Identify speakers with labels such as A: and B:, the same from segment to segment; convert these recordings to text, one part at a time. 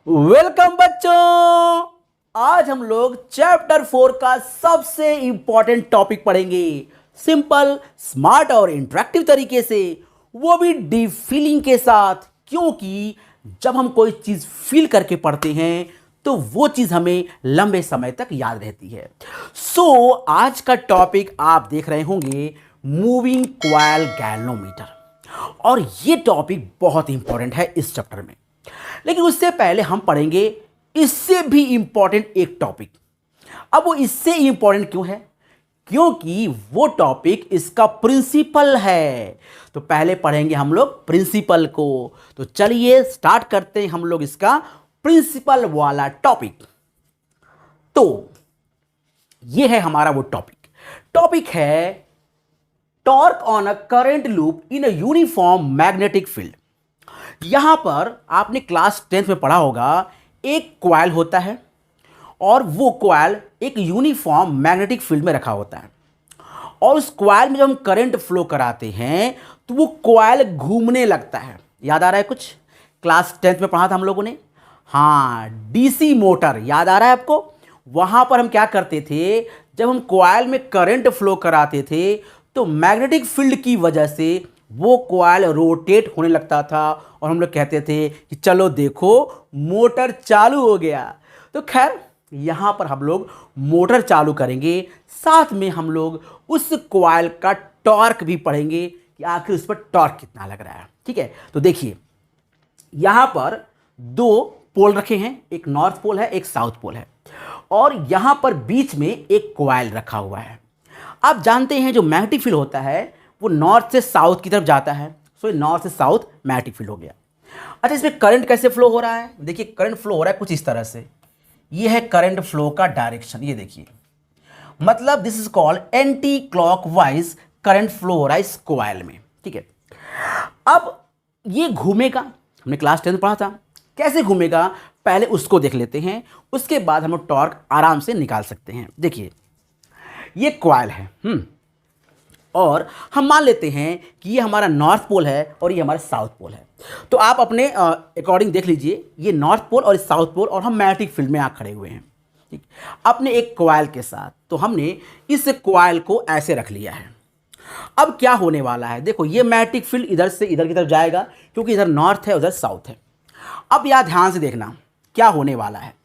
A: Welcome बच्चों। आज हम लोग चैप्टर 4 का सबसे इंपॉर्टेंट टॉपिक पढ़ेंगे, सिंपल, स्मार्ट और इंटरेक्टिव तरीके से, वो भी डीप फीलिंग के साथ। क्योंकि जब हम कोई चीज फील करके पढ़ते हैं तो वो चीज हमें लंबे समय तक याद रहती है। आज का टॉपिक आप देख रहे होंगे मूविंग कॉइल गैल्वेनोमीटर, और ये टॉपिक बहुत इंपॉर्टेंट है इस चैप्टर में। लेकिन उससे पहले हम पढ़ेंगे इससे भी इंपॉर्टेंट एक टॉपिक। अब वो इससे इंपॉर्टेंट क्यों है? क्योंकि वो टॉपिक इसका प्रिंसिपल है। तो पहले पढ़ेंगे हम लोग प्रिंसिपल को। तो चलिए स्टार्ट करते हैं हम लोग इसका प्रिंसिपल वाला टॉपिक। तो ये है हमारा वो टॉपिक है torque on a current loop in a uniform magnetic field. यहां पर आपने क्लास 10th में पढ़ा होगा, एक कॉइल होता है और वो कॉइल एक यूनिफॉर्म मैग्नेटिक फील्ड में रखा होता है, और उस कॉइल में जब हम करंट फ्लो कराते हैं तो वो कॉइल घूमने लगता है। याद आ रहा है कुछ? क्लास 10th में पढ़ा था हम लोगों ने। हाँ, डीसी मोटर याद आ रहा है आपको? वहां पर हम क्या करते थे, जब हम कॉइल में करंट फ्लो कराते थे तो मैग्नेटिक फील्ड की वजह से वो कॉइल रोटेट होने लगता था, और हम लोग कहते थे कि चलो देखो मोटर चालू हो गया। तो खैर यहां पर हम लोग मोटर चालू करेंगे, साथ में हम लोग उस कॉइल का टॉर्क भी पढ़ेंगे कि आखिर उस पर टॉर्क कितना लग रहा है। ठीक है, तो देखिए यहां पर दो पोल रखे हैं, एक नॉर्थ पोल है, एक साउथ पोल है, और यहां पर बीच में एक कॉइल रखा हुआ है। आप जानते हैं जो मैग्नेटिक फील्ड होता है वो नॉर्थ से साउथ की तरफ जाता है, सो नॉर्थ से साउथ मैग्नेटिक फील्ड हो गया। अच्छा, इसमें करंट कैसे फ्लो हो रहा है? देखिए करंट फ्लो हो रहा है कुछ इस तरह से। ये है करंट फ्लो का डायरेक्शन, ये देखिए, मतलब this is called anti clockwise current flow हो रहा है इस कॉइल में। ठीक है, अब ये घूमेगा, हमने क्लास 10 पढ़ा था कैसे घूमेगा, पहले उसको देख लेते हैं, उसके बाद हम टॉर्क आराम से निकाल सकते हैं। देखिए ये कॉइल है, और हम मान लेते हैं कि ये हमारा नॉर्थ पोल है और ये हमारा साउथ पोल है। तो आप अपने अकॉर्डिंग देख लीजिए, ये नॉर्थ पोल और साउथ पोल, और हम मैग्नेटिक फील्ड में आ खड़े हुए हैं। ठीक, अपने एक कॉइल के साथ। तो हमने इस कॉइल को ऐसे रख लिया है। अब क्या होने वाला है, देखो ये मैग्नेटिक फील्ड इधर से इधर की तरफ जाएगा, क्योंकि इधर नॉर्थ है उधर साउथ है। अब यहां ध्यान से देखना क्या होने वाला है।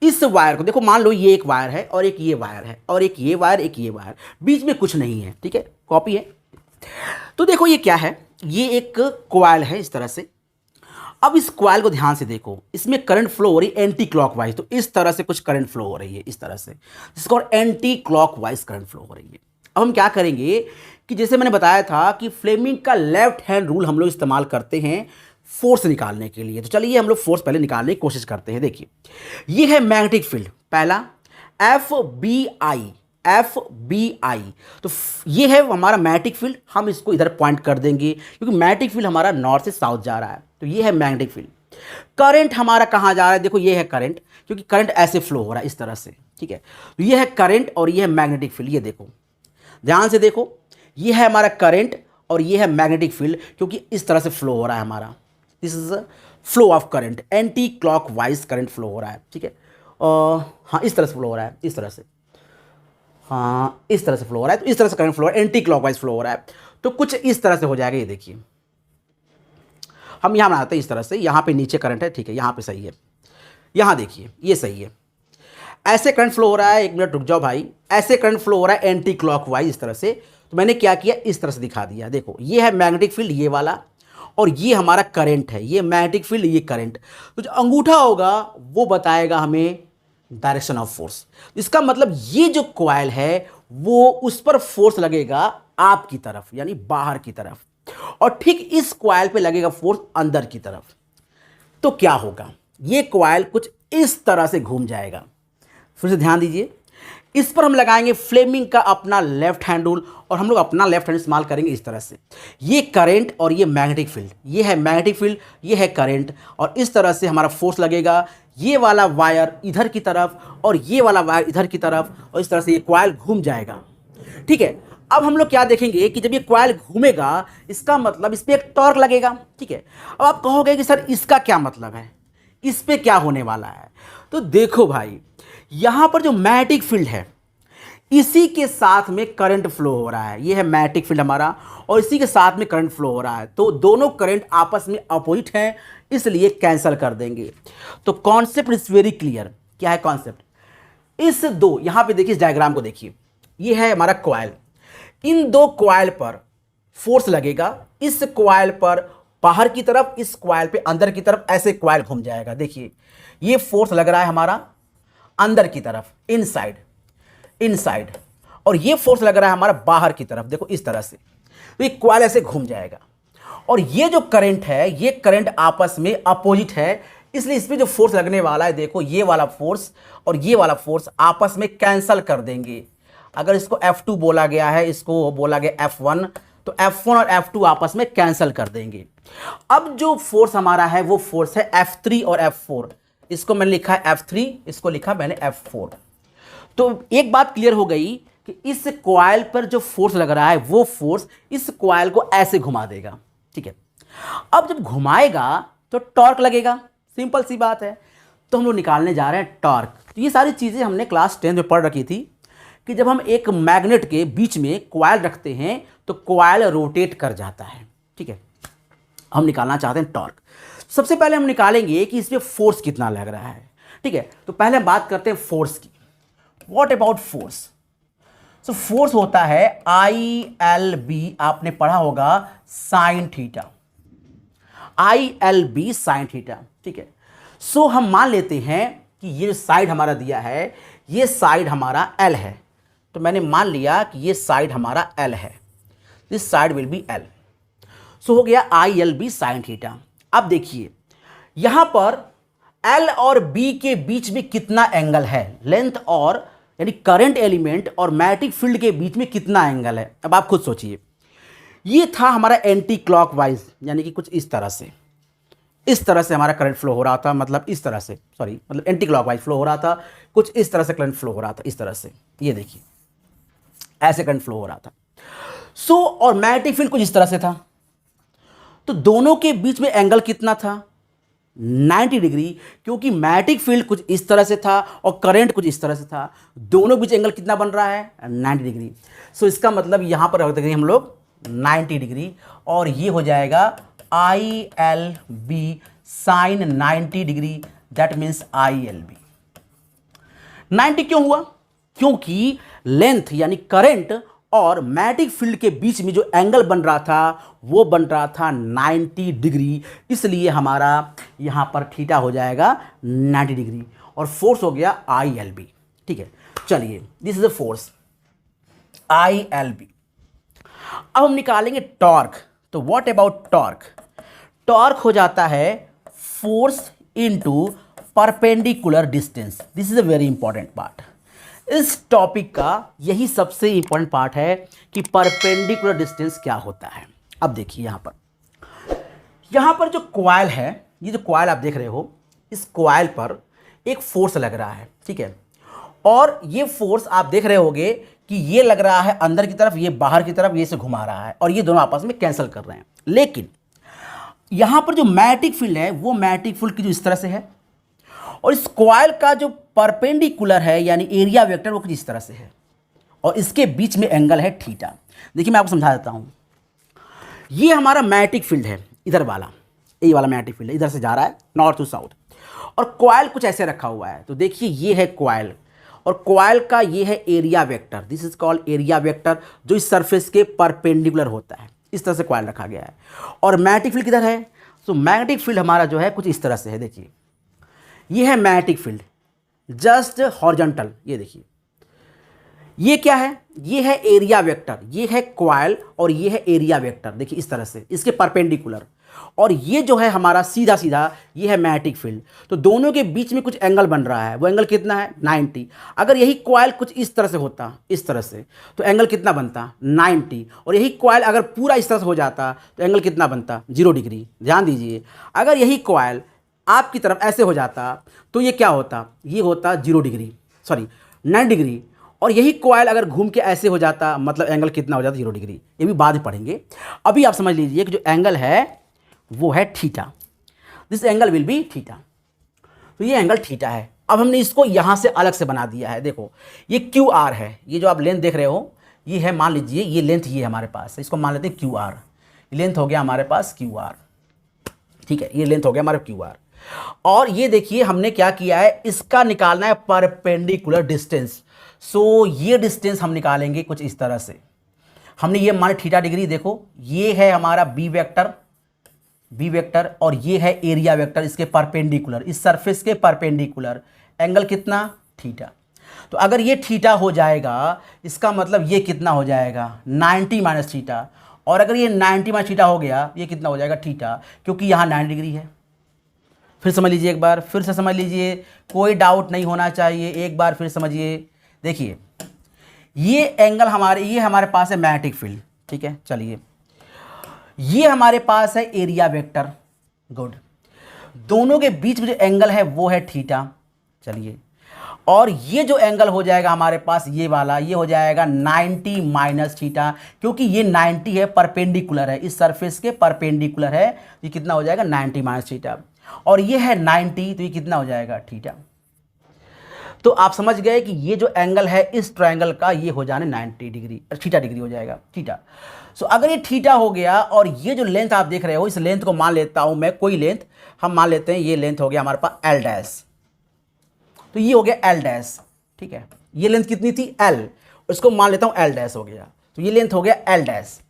A: इस वायर को देखो, मान लो ये एक वायर है और एक ये वायर है, और एक ये वायर एक ये वायर, बीच में कुछ नहीं है। ठीक है, कॉपी है। तो देखो ये क्या है, ये एक कॉइल है इस तरह से। अब इस कॉइल को ध्यान से देखो, इसमें करंट फ्लो हो रही है एंटी क्लॉकवाइज। तो इस तरह से कुछ करंट फ्लो हो रही है, इस तरह से, जिसको एंटी क्लॉकवाइज करंट फ्लो हो रही है। अब हम क्या करेंगे कि जैसे मैंने बताया था कि फ्लेमिंग का लेफ्ट हैंड रूल हम लोग इस्तेमाल करते हैं फोर्स निकालने के लिए। तो चलिए हम लोग फोर्स पहले निकालने की कोशिश करते हैं। देखिए ये है मैग्नेटिक फील्ड, पहला एफ बी आई। तो ये है हमारा मैग्नेटिक फील्ड, हम इसको इधर पॉइंट कर देंगे क्योंकि मैग्नेटिक फील्ड हमारा नॉर्थ से साउथ जा रहा है। तो ये है मैग्नेटिक फील्ड। करंट हमारा कहाँ जा रहा है, देखो ये है करंट, क्योंकि करंट ऐसे फ्लो हो रहा है इस तरह से। ठीक है, तो ये है करंट और ये है मैग्नेटिक फील्ड। ये देखो ध्यान से देखो, ये है हमारा करंट और ये है मैग्नेटिक फील्ड, क्योंकि इस तरह से फ्लो हो रहा है हमारा। This is flow of current, anti clock wise current flow हो रहा है। ठीक है, हाँ इस तरह से फ्लो हो रहा है, इस तरह से, हाँ इस तरह से फ्लो हो रहा है। तो इस तरह से करंट फ्लो हो रहा है, एंटी क्लॉक वाइज फ्लो हो रहा है। तो कुछ इस तरह से हो जाएगा। ये देखिए हम यहाँ बनाते हैं इस तरह से, यहाँ पे नीचे करंट है, ठीक है, यहाँ पे सही है, यहाँ देखिए ये सही है। ऐसे करंट फ्लो हो रहा है, एक मिनट रुक जाओ भाई, ऐसे करंट फ्लो हो रहा है एंटी क्लॉकवाइज इस तरह से। तो मैंने क्या किया, इस तरह से दिखा दिया। देखो ये है मैग्नेटिक फील्ड ये वाला, और ये हमारा करंट है, ये मैग्नेटिक फील्ड ये करंट। तो जो अंगूठा होगा वो बताएगा हमें डायरेक्शन ऑफ फोर्स। इसका मतलब ये जो कॉइल है वो उस पर फोर्स लगेगा आपकी तरफ, यानी बाहर की तरफ, और ठीक इस कॉइल पे लगेगा फोर्स अंदर की तरफ। तो क्या होगा, ये कॉइल कुछ इस तरह से घूम जाएगा। फिर से ध्यान दीजिए, इस पर हम लगाएंगे फ्लेमिंग का अपना लेफ्ट हैंड रूल, और हम लोग अपना लेफ्ट हैंड इस्तेमाल करेंगे इस तरह से। ये करंट और ये मैग्नेटिक फील्ड, ये है मैग्नेटिक फील्ड, ये है करंट, और इस तरह से हमारा फोर्स लगेगा ये वाला वायर इधर की तरफ और ये वाला वायर इधर की तरफ, और इस तरह से ये कॉइल घूम जाएगा। ठीक है, अब हम लोग क्या देखेंगे कि जब ये कॉइल घूमेगा इसका मतलब इस पर एक टॉर्क लगेगा। ठीक है, अब आप कहोगे कि सर इसका क्या मतलब है, इस पे क्या होने वाला है। तो देखो भाई, यहां पर जो मैग्नेटिक फील्ड है इसी के साथ में करंट फ्लो हो रहा है, ये है मैग्नेटिक फील्ड हमारा, और इसी के साथ में करंट फ्लो हो रहा है। तो दोनों करंट आपस में अपोजिट हैं, इसलिए कैंसिल कर देंगे। तो कॉन्सेप्ट इज वेरी क्लियर। क्या है कॉन्सेप्ट? इस दो, यहां पे देखिए इस डायग्राम को देखिए, ये है हमारा कॉइल, इन दो कॉइल पर फोर्स लगेगा, इस कॉइल पर बाहर की तरफ, इस कॉइल पे अंदर की तरफ, ऐसे कॉइल घूम जाएगा। देखिए ये फोर्स लग रहा है हमारा अंदर की तरफ, इनसाइड इनसाइड, और ये फोर्स लग रहा है हमारा बाहर की तरफ, देखो इस तरह से। तो ये कॉइल ऐसे घूम जाएगा, और ये जो करंट है ये करंट आपस में अपोजिट है, इसलिए इसमें जो फोर्स लगने वाला है, देखो ये वाला फोर्स और ये वाला फोर्स आपस में कैंसल कर देंगे। अगर इसको F2 बोला गया है, इसको बोला गया F1, तो F1 और F2 आपस में कैंसल कर देंगे। अब जो फोर्स हमारा है वो फोर्स है F3 और F4। इसको मैंने लिखा है F3, इसको लिखा मैंने F4। तो एक बात क्लियर हो गई कि इस कॉइल पर जो फोर्स लग रहा है वो फोर्स इस कॉइल को ऐसे घुमा देगा, ठीक है। अब जब घुमाएगा तो टॉर्क लगेगा, सिंपल सी बात है। तो हम लोग निकालने जा रहे हैं टॉर्क। तो ये सारी चीज़ें हमने क्लास 10 में पढ़ रखी थी कि जब हम एक मैग्नेट के बीच में कॉइल रखते हैं तो कॉइल रोटेट कर जाता है, ठीक है। हम निकालना चाहते हैं टॉर्क। सबसे पहले हम निकालेंगे कि इसमें फोर्स कितना लग रहा है, ठीक है। तो पहले हम बात करते हैं फोर्स की। What about force? So force होता है ILB, आपने पढ़ा होगा sine theta, ILB sine theta, ठीक है। सो हम मान लेते हैं कि ये साइड हमारा दिया है, ये साइड हमारा L है, तो मैंने मान लिया कि ये साइड हमारा L है, this side will be L। सो हो गया ILB साइन थीटा। अब देखिए यहां पर L और B के बीच में कितना एंगल है, लेंथ और यानी करंट एलिमेंट और मैग्नेटिक फील्ड के बीच में कितना एंगल है। अब आप खुद सोचिए, ये था हमारा एंटी क्लॉकवाइज, यानी कि कुछ इस तरह से हमारा करंट फ्लो हो रहा था, मतलब इस तरह से, सॉरी मतलब एंटी क्लॉकवाइज फ्लो हो रहा था, कुछ इस तरह से करंट फ्लो हो रहा था, इस तरह से, ये देखिए ऐसे करंट फ्लो हो रहा था। सो और मैग्नेटिक फील्ड कुछ इस तरह से था, तो दोनों के बीच में एंगल कितना था, 90 डिग्री, क्योंकि मैग्नेटिक फील्ड कुछ इस तरह से था और करंट कुछ इस तरह से था, दोनों बीच एंगल कितना बन रहा है, 90 डिग्री। सो इसका मतलब यहां पर रख देंगे हम लोग 90 डिग्री, और ये हो जाएगा ILB sine 90 degree, that means ILB। 90 क्यों हुआ? क्योंकि लेंथ यानी करंट और मैग्नेटिक फील्ड के बीच में जो एंगल बन रहा था वो बन रहा था 90 डिग्री, इसलिए हमारा यहां पर थीटा हो जाएगा 90 डिग्री, और फोर्स हो गया ILB, ठीक है। चलिए this is the force ILB। अब हम निकालेंगे टॉर्क। तो व्हाट अबाउट टॉर्क? टॉर्क हो जाता है force into perpendicular distance. This is a very important part. इस टॉपिक का यही सबसे इंपॉर्टेंट पार्ट है कि परपेंडिकुलर डिस्टेंस क्या होता है। अब देखिए यहां पर जो कॉइल है, ये जो कॉइल आप देख रहे हो, इस कॉइल पर एक फोर्स लग रहा है, ठीक है। और ये फोर्स आप देख रहे होगे कि ये लग रहा है अंदर की तरफ, ये बाहर की तरफ, ये से घुमा रहा है, और ये दोनों आपस में कैंसिल कर रहे हैं। लेकिन यहां पर जो मैग्नेटिक फील्ड है वो मैग्नेटिक फील्ड की जो इस तरह से है, और इस कॉइल का जो परपेंडिकुलर है यानी एरिया वेक्टर वो कुछ इस तरह से है, और इसके बीच में एंगल है थीटा। देखिए मैं आपको समझा देता हूं। ये हमारा मैग्नेटिक फील्ड है, इधर वाला, ये वाला मैग्नेटिक फील्ड है, इधर से जा रहा है नॉर्थ टू साउथ, और कॉइल कुछ ऐसे रखा हुआ है। तो देखिए ये है कॉइल, और कॉइल का ये है area vector, this is called area vector, जो इस सरफेस के परपेंडिकुलर होता है। इस तरह से कॉइल रखा गया है, और मैग्नेटिक फील्ड किधर है? सो मैग्नेटिक फील्ड हमारा जो है कुछ इस तरह से है। देखिए ये है मैग्नेटिक फील्ड, जस्ट हॉरिजॉन्टल। ये देखिए ये क्या है? ये है एरिया वेक्टर, ये है कॉइल और ये है एरिया वेक्टर, देखिए इस तरह से इसके परपेंडिकुलर, और ये जो है हमारा सीधा सीधा ये है मैग्नेटिक फील्ड। तो दोनों के बीच में कुछ एंगल बन रहा है, वो एंगल कितना है? 90। अगर यही कॉइल कुछ इस तरह से होता, इस तरह से, तो एंगल कितना बनता? 90। और यही कॉइल अगर पूरा इस तरह से हो जाता तो एंगल कितना बनता? 0 डिग्री। ध्यान दीजिए, अगर यही कॉइल आपकी तरफ ऐसे हो जाता तो ये क्या होता? ये होता 0 डिग्री, सॉरी 90 डिग्री। और यही कॉइल अगर घूम के ऐसे हो जाता, मतलब एंगल कितना हो जाता? 0 डिग्री। ये भी बाद में पढ़ेंगे। अभी आप समझ लीजिए कि जो एंगल है वो है theta, this angle will be theta. तो ये एंगल थीटा है। अब हमने इसको यहाँ से अलग से बना दिया है। देखो ये क्यू आर है, ये जो आप लेंथ देख रहे हो ये है, मान लीजिए ये लेंथ ये हमारे पास है, इसको मान लेते हैं क्यू आर। लेंथ हो गया हमारे पास क्यू आर, ठीक है, ये लेंथ हो गया हमारा क्यू आर। और ये देखिए हमने क्या किया है, इसका निकालना है परपेंडिकुलर डिस्टेंस। सो ये डिस्टेंस हम निकालेंगे कुछ इस तरह से। हमने ये मान थीटा डिग्री, देखो ये है हमारा बी वेक्टर और ये है एरिया वेक्टर इसके परपेंडिकुलर, इस सरफेस के परपेंडिकुलर। एंगल कितना, थीटा। तो अगर ये थीटा हो जाएगा इसका मतलब ये कितना हो जाएगा, 90 माइनस थीटा। और अगर ये 90 माइनस थीटा हो गया ये कितना हो जाएगा, थीटा, क्योंकि यहाँ 90 डिग्री है। फिर समझ लीजिए एक बार, फिर से समझ लीजिए, कोई डाउट नहीं होना चाहिए, एक बार फिर समझिए। देखिए ये एंगल हमारे, ये हमारे पास है मैग्नेटिक फील्ड, ठीक है, चलिए ये हमारे पास है एरिया वेक्टर, गुड। दोनों के बीच में जो एंगल है वो है थीटा, चलिए। और ये जो एंगल हो जाएगा हमारे पास ये वाला, ये हो जाएगा 90 माइनस थीटा, क्योंकि ये 90 है, परपेंडिकुलर है, इस सरफेस के परपेंडिकुलर है। ये कितना हो जाएगा, 90 माइनस थीटा। और ये है 90, तो ये कितना हो जाएगा, थीटा। तो आप समझ गए कि ये जो एंगल है इस ट्रायंगल का ये हो जाने 90 डिग्री, थीटा डिग्री हो जाएगा, थीटा। सो अगर ये थीटा हो गया और ये जो लेंथ आप देख रहे हो, इस लेंथ को मान लेता हूं मैं, कोई लेंथ हम मान लेते हैं, ये लेंथ हो गया हमारे पास एल डैश। तो ये हो गया एल डैश, ठीक है। ये लेंथ कितनी थी, एल, इसको मान लेता हूं एल डैश हो गया, तो ये लेंथ हो गया एल डैश।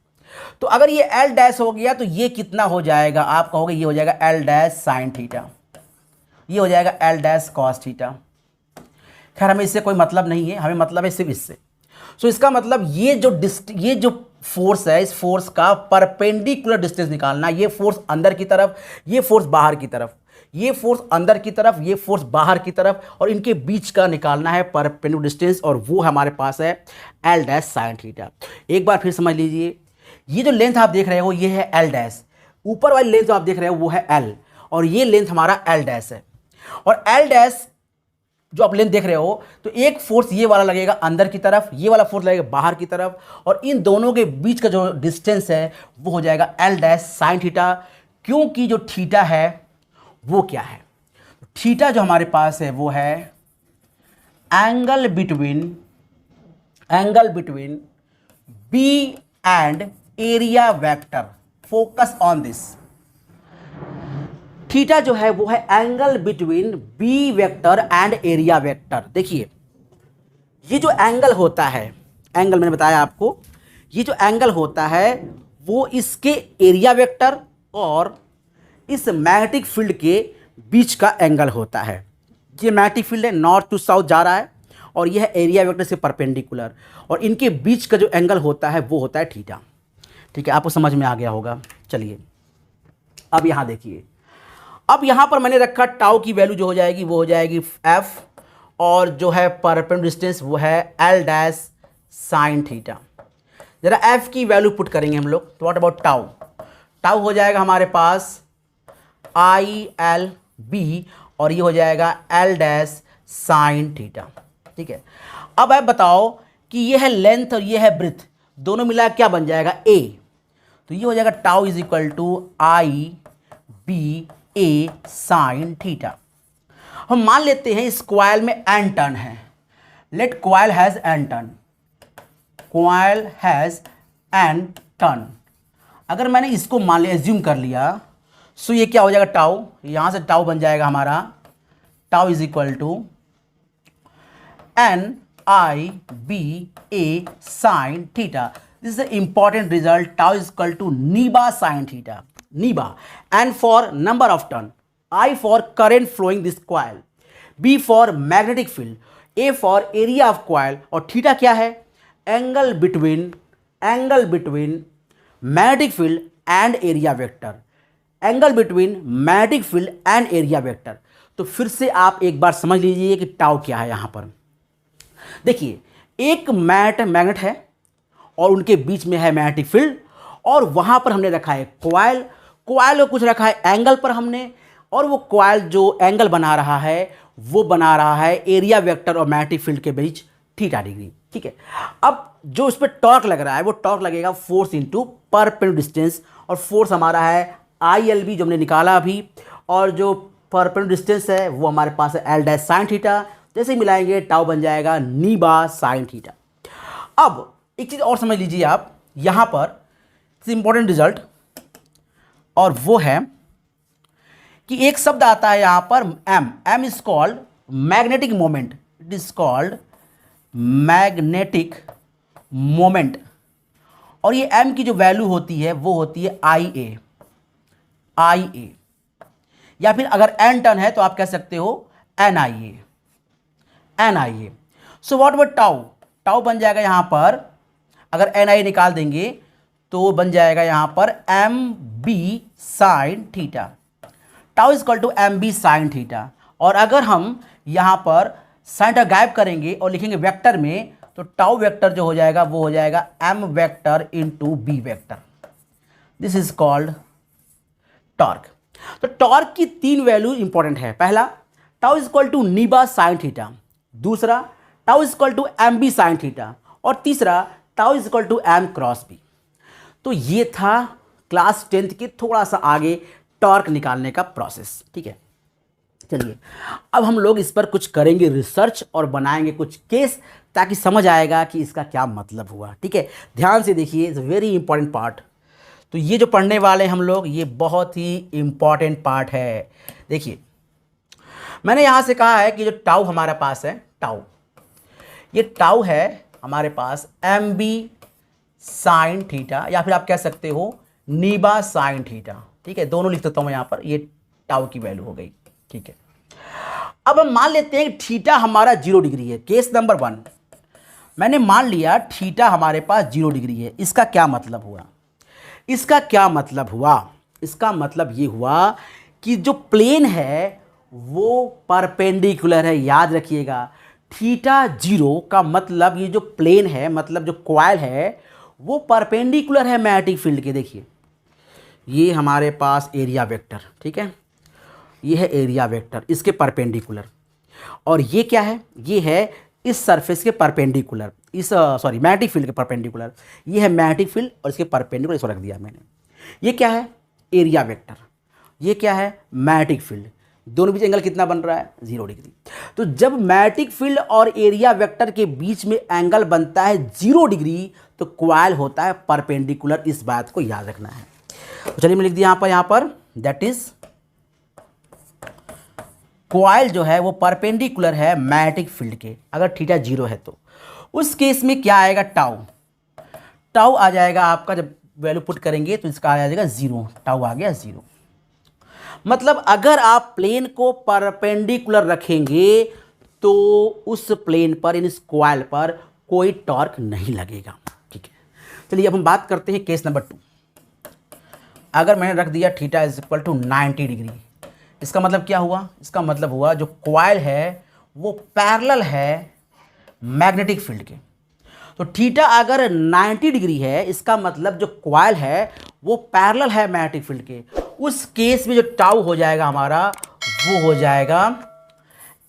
A: तो अगर ये एल डैश हो गया तो ये कितना हो जाएगा, आप कहोगे ये हो जाएगा एल डैश साइन थीटा, ये हो जाएगा एल डैश कॉस थीटा। खैर हमें इससे कोई मतलब नहीं है, हमें मतलब है सिर्फ इससे। सो इसका मतलब ये जो फोर्स है, इस फोर्स का परपेंडिकुलर डिस्टेंस निकालना, ये फोर्स अंदर की तरफ, ये फोर्स बाहर की तरफ, ये फोर्स अंदर की तरफ, ये फोर्स बाहर की तरफ, और इनके बीच का निकालना है परपेंडिकुलर डिस्टेंस, और वो हमारे पास है एल डैश साइन थीटा। एक बार फिर समझ लीजिए, ये जो लेंथ आप देख रहे हो ये है एल डैश, ऊपर वाली लेंथ जो आप देख रहे हो वो है एल, और ये लेंथ हमारा एल डैश है। और एल डैश जो आप लेंथ देख रहे हो, तो एक फोर्स ये वाला लगेगा अंदर की तरफ, ये वाला फोर्स लगेगा बाहर की तरफ, और इन दोनों के बीच का जो डिस्टेंस है वो हो जाएगा एल डैश साइन थीटा। क्योंकि जो थीटा है वो क्या है, थीटा जो हमारे पास है वो है angle between B and area vector. Focus on this, theta जो है वो है angle between B vector and area vector. देखिए ये जो एंगल होता है, एंगल मैंने बताया आपको, ये जो एंगल होता है वो इसके एरिया वेक्टर और इस मैग्नेटिक फील्ड के बीच का एंगल होता है। ये मैग्नेटिक फील्ड है, नॉर्थ टू साउथ जा रहा है, और यह है एरिया वेक्टर से परपेंडिकुलर, और इनके बीच का जो एंगल होता है वो होता है थीटा। ठीक है, आपको समझ में आ गया होगा। चलिए अब यहाँ देखिए, अब यहाँ पर मैंने रखा टाउ की वैल्यू जो हो जाएगी वो हो जाएगी एफ, और जो है परपेंडिकुलर डिस्टेंस वो है एल डैश साइन थीटा। जरा एफ की वैल्यू पुट करेंगे हम लोग, तो व्हाट अबाउट टाउ, टाउ हो जाएगा हमारे पास आई एल बी, और ये हो जाएगा एल डैश साइन थीटा। ठीक है, अब आप बताओ कि ये है लेंथ और ये है ब्रेथ, दोनों मिला क्या बन जाएगा, ए। तो ये हो जाएगा tau is equal to I B A sine theta. हम मान लेते हैं इस कॉइल में एन टर्न है, let coil has n turn, coil has n turn. अगर मैंने इसको मान लिया, एज्यूम कर लिया, सो ये क्या हो जाएगा टाउ, यहां से टाउ बन जाएगा हमारा, tau is equal to N I B A sine theta. This is important result, tau is equal to नीबा साइन थीटा, नीबा, N for number of turn, I for current flowing this coil, B for magnetic field, A for area of coil, और theta क्या है, angle between magnetic field and area vector, angle between magnetic field and area vector. तो फिर से आप एक बार समझ लीजिए कि टाउ क्या है। यहां पर देखिए एक मैग्नेट है और उनके बीच में है मैग्नेटिक फील्ड, और वहां पर हमने रखा है कॉइल, कॉइल को कुछ रखा है एंगल पर हमने, और वो कॉइल जो एंगल बना रहा है वो बना रहा है एरिया वेक्टर और मैग्नेटिक फील्ड के बीच थीटा डिग्री। ठीक है, अब जो उस पर टॉर्क लग रहा है वो टॉर्क लगेगा फोर्स इनटू परपेंडिकुलर डिस्टेंस, और फोर्स हमारा है आई एल बी जो हमने निकाला अभी, और जो परपेंडिकुलर डिस्टेंस है वो हमारे पास है एल डैश साइन थीटा, जैसे मिलाएंगे टाउ बन जाएगा नी बा साइन थीटा। अब एक चीज़ और समझ लीजिए आप, यहाँ पर इंपॉर्टेंट रिजल्ट, और वो है कि एक शब्द आता है यहाँ पर M is called magnetic moment, it is called magnetic moment, और ये एम की जो वैल्यू होती है वो होती है आई ए, या फिर अगर एन टन है तो आप कह सकते हो N I A. So what about tau बन जाएगा यहाँ पर, अगर एन आई निकाल देंगे तो बन जाएगा यहाँ पर M B sine theta, tau is equal to M B sine theta. और अगर हम यहाँ पर साइन थीटा गायब करेंगे और लिखेंगे वेक्टर में, तो टाउ वेक्टर जो हो जाएगा वो हो जाएगा M vector into B vector, this is called torque. तो टॉर्क की 3 वैल्यू इंपॉर्टेंट है, पहला टाउ इज इक्वल टू नी बा साइन थीटा, दूसरा tau is equal to M B sine theta, और तीसरा tau is equal to M cross B. तो ये था क्लास 10th के थोड़ा सा आगे टॉर्क निकालने का प्रोसेस, ठीक है। चलिए अब हम लोग इस पर कुछ करेंगे रिसर्च और बनाएंगे कुछ केस, ताकि समझ आएगा कि इसका क्या मतलब हुआ, ठीक है। ध्यान से देखिए, इट्स वेरी इंपॉर्टेंट पार्ट। तो ये जो पढ़ने वाले हम लोग, ये बहुत ही इंपॉर्टेंट पार्ट है। देखिए मैंने यहाँ से कहा है कि जो टाउ हमारे पास है, ये टाउ है हमारे पास एम बी साइन थीटा, या फिर आप कह सकते हो नीबा साइन थीटा, ठीक है। दोनों लिख देता हूँ यहाँ पर, ये टाउ की वैल्यू हो गई, ठीक है। अब हम मान लेते हैं कि थीटा हमारा 0 डिग्री है। केस नंबर 1, मैंने मान लिया थीटा हमारे पास 0 डिग्री है। इसका क्या मतलब हुआ? इसका मतलब ये हुआ कि जो प्लेन है वो परपेंडिकुलर है। याद रखिएगा, थीटा 0 का मतलब ये जो प्लेन है, मतलब जो कॉइल है वो परपेंडिकुलर है मैग्नेटिक फील्ड के। देखिए ये हमारे पास एरिया वेक्टर, ठीक है, ये है एरिया वेक्टर इसके परपेंडिकुलर, और ये क्या है, ये है इस सरफेस के परपेंडिकुलर, मैग्नेटिक फील्ड के परपेंडिकुलर। ये है मैग्नेटिक फील्ड और इसके परपेंडिकुलर, इसको रख दिया मैंने। ये क्या है, एरिया वेक्टर, ये क्या है, मैग्नेटिक फील्ड। दोनों बीच एंगल कितना बन रहा है, 0 डिग्री। तो जब मैग्नेटिक फील्ड और एरिया वेक्टर के बीच में एंगल बनता है 0 डिग्री, तो कॉइल होता है परपेंडिकुलर। इस बात को याद रखना है। तो चलिए मैं लिख दिया यहाँ पर दैट इज कॉइल जो है वो परपेंडिकुलर है मैग्नेटिक फील्ड के, अगर थीटा 0 है तो। उस केस में क्या आएगा, टाउ आ जाएगा आपका, जब वैल्यू पुट करेंगे तो इसका आ जाएगा 0, टाउ आ गया 0। मतलब अगर आप प्लेन को परपेंडिकुलर रखेंगे तो उस प्लेन पर, इन इस कॉइल पर कोई टॉर्क नहीं लगेगा, ठीक है। चलिए अब हम बात करते हैं केस नंबर 2। अगर मैंने रख दिया theta is equal to 90 degree, इसका मतलब क्या हुआ, इसका मतलब हुआ जो कॉइल है वो पैरेलल है मैग्नेटिक फील्ड के। तो थीटा अगर 90 डिग्री है, इसका मतलब जो कॉइल है वो पैरेलल है मैग्नेटिक फील्ड के। उस केस में जो टाउ हो जाएगा हमारा, वो हो जाएगा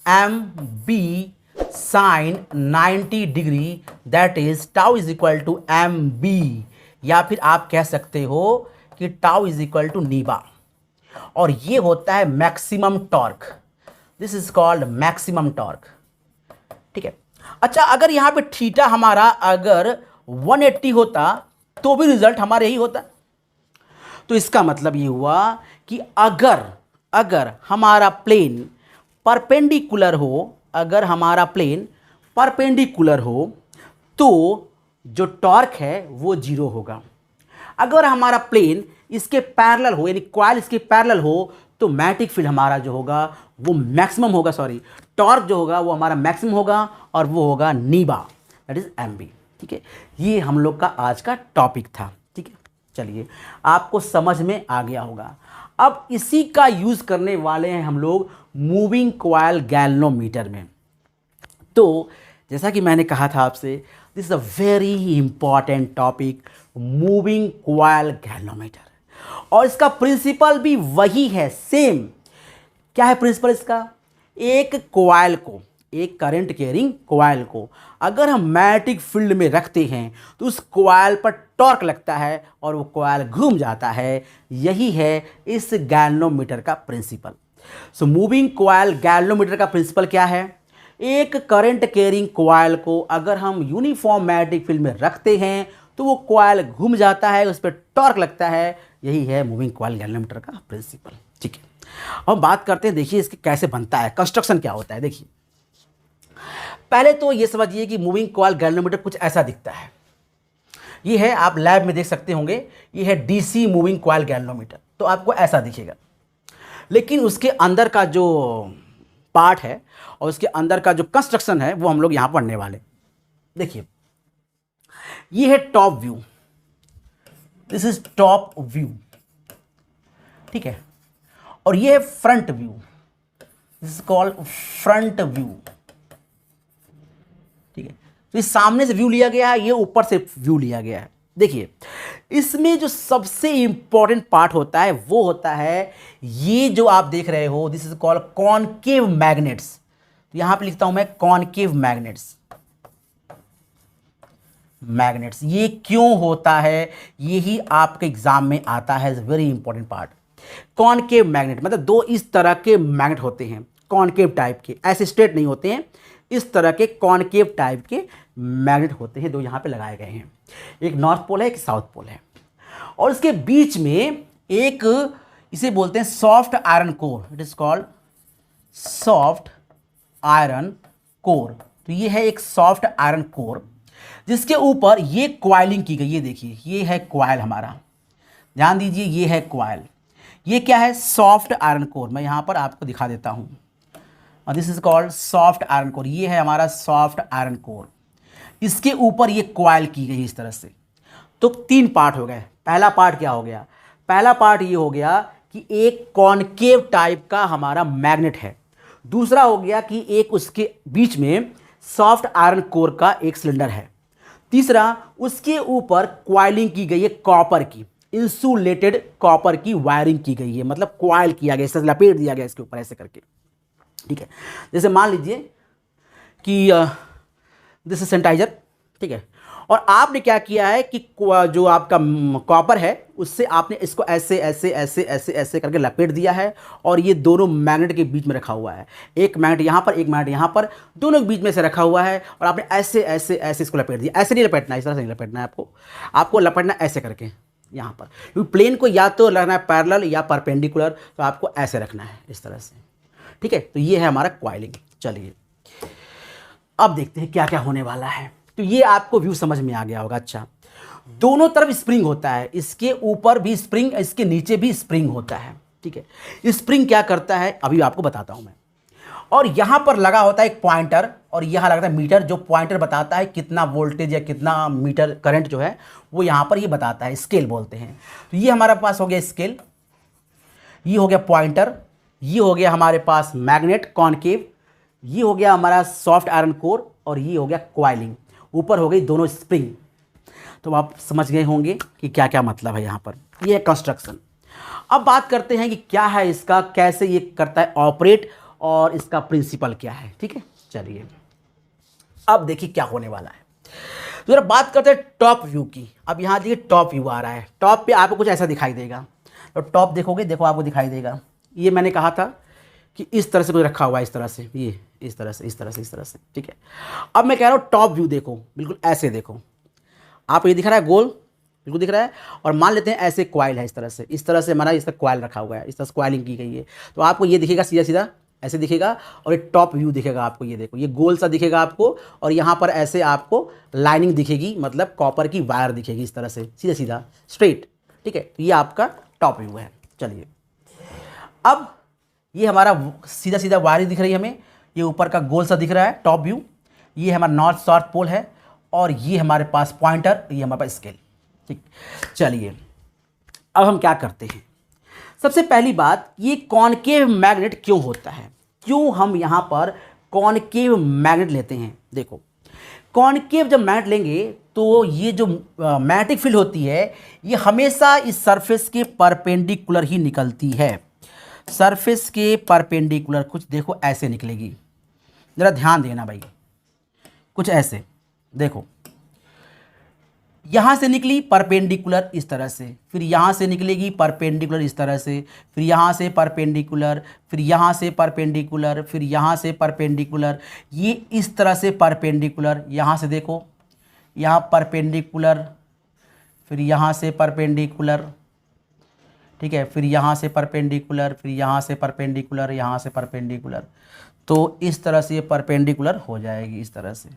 A: M B sine 90 degree, that is tau is equal to M B, या फिर आप कह सकते हो कि टाउ इज इक्वल टू नीबा, और ये होता है maximum torque. This is called maximum torque, ठीक है। अच्छा, अगर यहाँ पे थीटा हमारा अगर 180 होता तो भी रिजल्ट हमारे यही होता। तो इसका मतलब ये हुआ कि अगर हमारा प्लेन परपेंडिकुलर हो, तो जो टॉर्क है वो 0 होगा। अगर हमारा प्लेन इसके पैरेलल हो, यानी कॉइल इसके पैरेलल हो, तो मैग्नेटिक फील्ड हमारा जो होगा वो मैक्सिमम होगा, टॉर्क जो होगा वो हमारा मैक्सिमम होगा, और वो होगा नीबा, दैट इज एमबी, ठीक है। ये हम लोग का आज का टॉपिक था, ठीक है। चलिए आपको समझ में आ गया होगा। अब इसी का यूज करने वाले हैं हम लोग मूविंग कॉइल गैल्वेनोमीटर में। तो जैसा कि मैंने कहा था आपसे, this is a very important topic, moving coil galvanometer, और इसका प्रिंसिपल भी वही है, सेम। क्या है प्रिंसिपल इसका, एक कॉइल को, एक करंट कैरिंग कॉइल को अगर हम मैग्नेटिक फील्ड में रखते हैं तो उस कॉइल पर टॉर्क लगता है और वो कॉइल घूम जाता है। यही है इस गैल्वेनोमीटर का principle. So moving coil galvanometer का प्रिंसिपल क्या है? एक करंट कैरिंग कॉइल को अगर हम यूनिफॉर्म मैग्नेटिक फील्ड में रखते हैं तो वो कॉइल घूम जाता है, उस पर टॉर्क लगता है। यही है मूविंग कॉइल गैल्वेनोमीटर का प्रिंसिपल। ठीक है, अब बात करते हैं, देखिए इसके कैसे बनता है, कंस्ट्रक्शन क्या होता है। देखिए पहले तो ये समझिए कि मूविंग कॉइल गैल्वेनोमीटर कुछ ऐसा दिखता है। ये है, आप लैब में देख सकते होंगे, ये है डीसी मूविंग कॉइल गैल्वेनोमीटर, तो आपको ऐसा दिखेगा। लेकिन उसके अंदर का जो पार्ट है और उसके अंदर का जो कंस्ट्रक्शन है वो हम लोग यहां पढ़ने वाले। देखिए ये है top view, this is top view, ठीक है, और ये है front view, this is called front view. ठीक है, तो ये सामने से व्यू लिया गया है, ये ऊपर से व्यू लिया गया है। देखिए इसमें जो सबसे इंपॉर्टेंट पार्ट होता है वो होता है ये जो आप देख रहे हो, this is called concave magnets. तो यहां पे लिखता हूं मैं कॉनकेव मैग्नेट्स। मैग्नेट्स ये क्यों होता है, यही आपके एग्जाम में आता है, very important part. Concave magnet मतलब दो इस तरह के मैग्नेट होते हैं, कॉनकेव टाइप के, ऐसे स्ट्रेट नहीं होते हैं, इस तरह के कॉनकेव टाइप के मैग्नेट होते हैं, दो यहां पे लगाए गए हैं। एक नॉर्थ पोल है, एक साउथ पोल है, और इसके बीच में एक, इसे बोलते हैं soft iron core, it is called soft iron core. तो ये है एक सॉफ्ट आयरन कोर जिसके ऊपर ये क्वाइलिंग की गई। ये देखिए ये है क्वाइल हमारा, ध्यान दीजिए ये है क्वाइल। ये क्या है? Soft iron core. मैं यहां पर आपको दिखा देता हूं, और this is called soft iron core. ये है हमारा सॉफ्ट आयरन कोर, इसके ऊपर ये क्वाइल की गई इस तरह से। तो तीन पार्ट हो गए। पहला पार्ट क्या हो गया? पहला पार्ट ये हो गया कि एक कॉनकेव टाइप का हमारा मैग्नेट है। दूसरा हो गया कि एक उसके बीच में सॉफ्ट आयरन कोर का एक सिलेंडर है। तीसरा, उसके ऊपर क्वाइलिंग की गई है कॉपर की, इंसुलेटेड कॉपर की वायरिंग की गई है, मतलब क्वाइल किया गया, इससे लपेट दिया गया इसके ऊपर ऐसे करके। ठीक है, जैसे मान लीजिए कि दिस इज सैनिटाइजर, ठीक है, और आपने क्या किया है कि जो आपका कॉपर है उससे आपने इसको ऐसे ऐसे ऐसे ऐसे ऐसे करके लपेट दिया है, और ये दोनों मैग्नेट के बीच में रखा हुआ है। एक मैग्नेट यहाँ पर, एक मैग्नेट यहाँ पर, दोनों के बीच में से रखा हुआ है, और आपने ऐसे ऐसे ऐसे इसको लपेट दिया। ऐसे नहीं लपेटना, इस तरह से नहीं लपेटना है आपको लपेटना ऐसे करके यहाँ पर, क्योंकि प्लेन को या तो रखना है पैरेलल या परपेंडिकुलर, तो आपको ऐसे रखना है इस तरह से। ठीक है, तो ये है हमारा क्वाइलिंग। चलिए अब देखते हैं क्या क्या होने वाला है। तो ये आपको व्यू समझ में आ गया होगा। अच्छा, दोनों तरफ स्प्रिंग होता है, इसके ऊपर भी स्प्रिंग, इसके नीचे भी स्प्रिंग होता है। ठीक है, स्प्रिंग क्या करता है अभी आपको बताता हूं मैं। और यहां पर लगा होता है एक पॉइंटर, और यहां लगता है मीटर, जो पॉइंटर बताता है कितना वोल्टेज या कितना मीटर करंट जो है वो यहां पर ये बताता है, स्केल बोलते हैं। तो ये हमारे पास हो गया स्केल, ये हो गया पॉइंटर, ये हो गया हमारे पास मैग्नेट कॉनकेव, ये हो गया हमारा सॉफ्ट आयरन कोर, और ये हो गया क्वाइलिंग। ऊपर हो गई दोनों स्प्रिंग। तो आप समझ गए होंगे कि क्या क्या मतलब है यहाँ पर। ये है कंस्ट्रक्शन। अब बात करते हैं कि क्या है इसका, कैसे ये करता है ऑपरेट, और इसका प्रिंसिपल क्या है। ठीक है, चलिए अब देखिए क्या होने वाला है। तो जरा बात करते हैं टॉप व्यू की। अब यहाँ देखिए टॉप व्यू आ रहा है, टॉप पे आपको कुछ ऐसा दिखाई देगा। तो टॉप देखोगे, देखो आपको दिखाई देगा, ये मैंने कहा था कि इस तरह से कुछ रखा हुआ है, इस तरह से, ये इस तरह से, इस तरह से, इस तरह से। ठीक है, अब मैं कह रहा हूँ टॉप व्यू देखो, बिल्कुल ऐसे देखो, आप ये दिख रहा है गोल, बिल्कुल दिख रहा है। और मान लेते हैं ऐसे क्वाइल है, इस तरह से हमारा इसका क्वाइल रखा हुआ है, इस तरह से क्वाइलिंग की गई है। तो आपको ये दिखेगा सीधा सीधा ऐसे दिखेगा, और एक टॉप व्यू दिखेगा आपको। ये देखो, ये गोल सा दिखेगा आपको, और यहाँ पर ऐसे आपको लाइनिंग दिखेगी, मतलब कॉपर की वायर दिखेगी इस तरह से सीधा सीधा स्ट्रेट। ठीक है, तो ये आपका टॉप व्यू है। चलिए अब ये हमारा सीधा सीधा वायर दिख रही है हमें, ये ऊपर का गोल सा दिख रहा है टॉप व्यू। ये हमारा नॉर्थ साउथ पोल है, और ये हमारे पास पॉइंटर, ये हमारे पास स्केल। ठीक, चलिए अब हम क्या करते हैं। सबसे पहली बात, ये कॉनकेव मैग्नेट क्यों होता है, क्यों हम यहाँ पर कॉनकेव मैग्नेट लेते हैं। देखो कॉनकेव जब मैग्नेट लेंगे तो ये जो मैग्नेटिक फील्ड होती है ये हमेशा इस सरफेस के परपेंडिकुलर ही निकलती है, सरफेस के परपेंडिकुलर। कुछ देखो ऐसे निकलेगी, जरा ध्यान देना भाई, कुछ ऐसे देखो, यहाँ से निकली परपेंडिकुलर इस तरह से, फिर यहाँ से निकलेगी परपेंडिकुलर इस तरह से, फिर यहाँ से परपेंडिकुलर, फिर यहाँ से परपेंडिकुलर, फिर यहाँ से परपेंडिकुलर, ये इस तरह से परपेंडिकुलर। यहाँ से देखो, यहाँ परपेंडिकुलर, फिर यहाँ से परपेंडिकुलर, ठीक है, फिर यहाँ से परपेंडिकुलर, फिर यहाँ से परपेंडिकुलर, यहाँ से परपेंडिकुलर। तो इस तरह से ये परपेंडिकुलर हो जाएगी इस तरह से।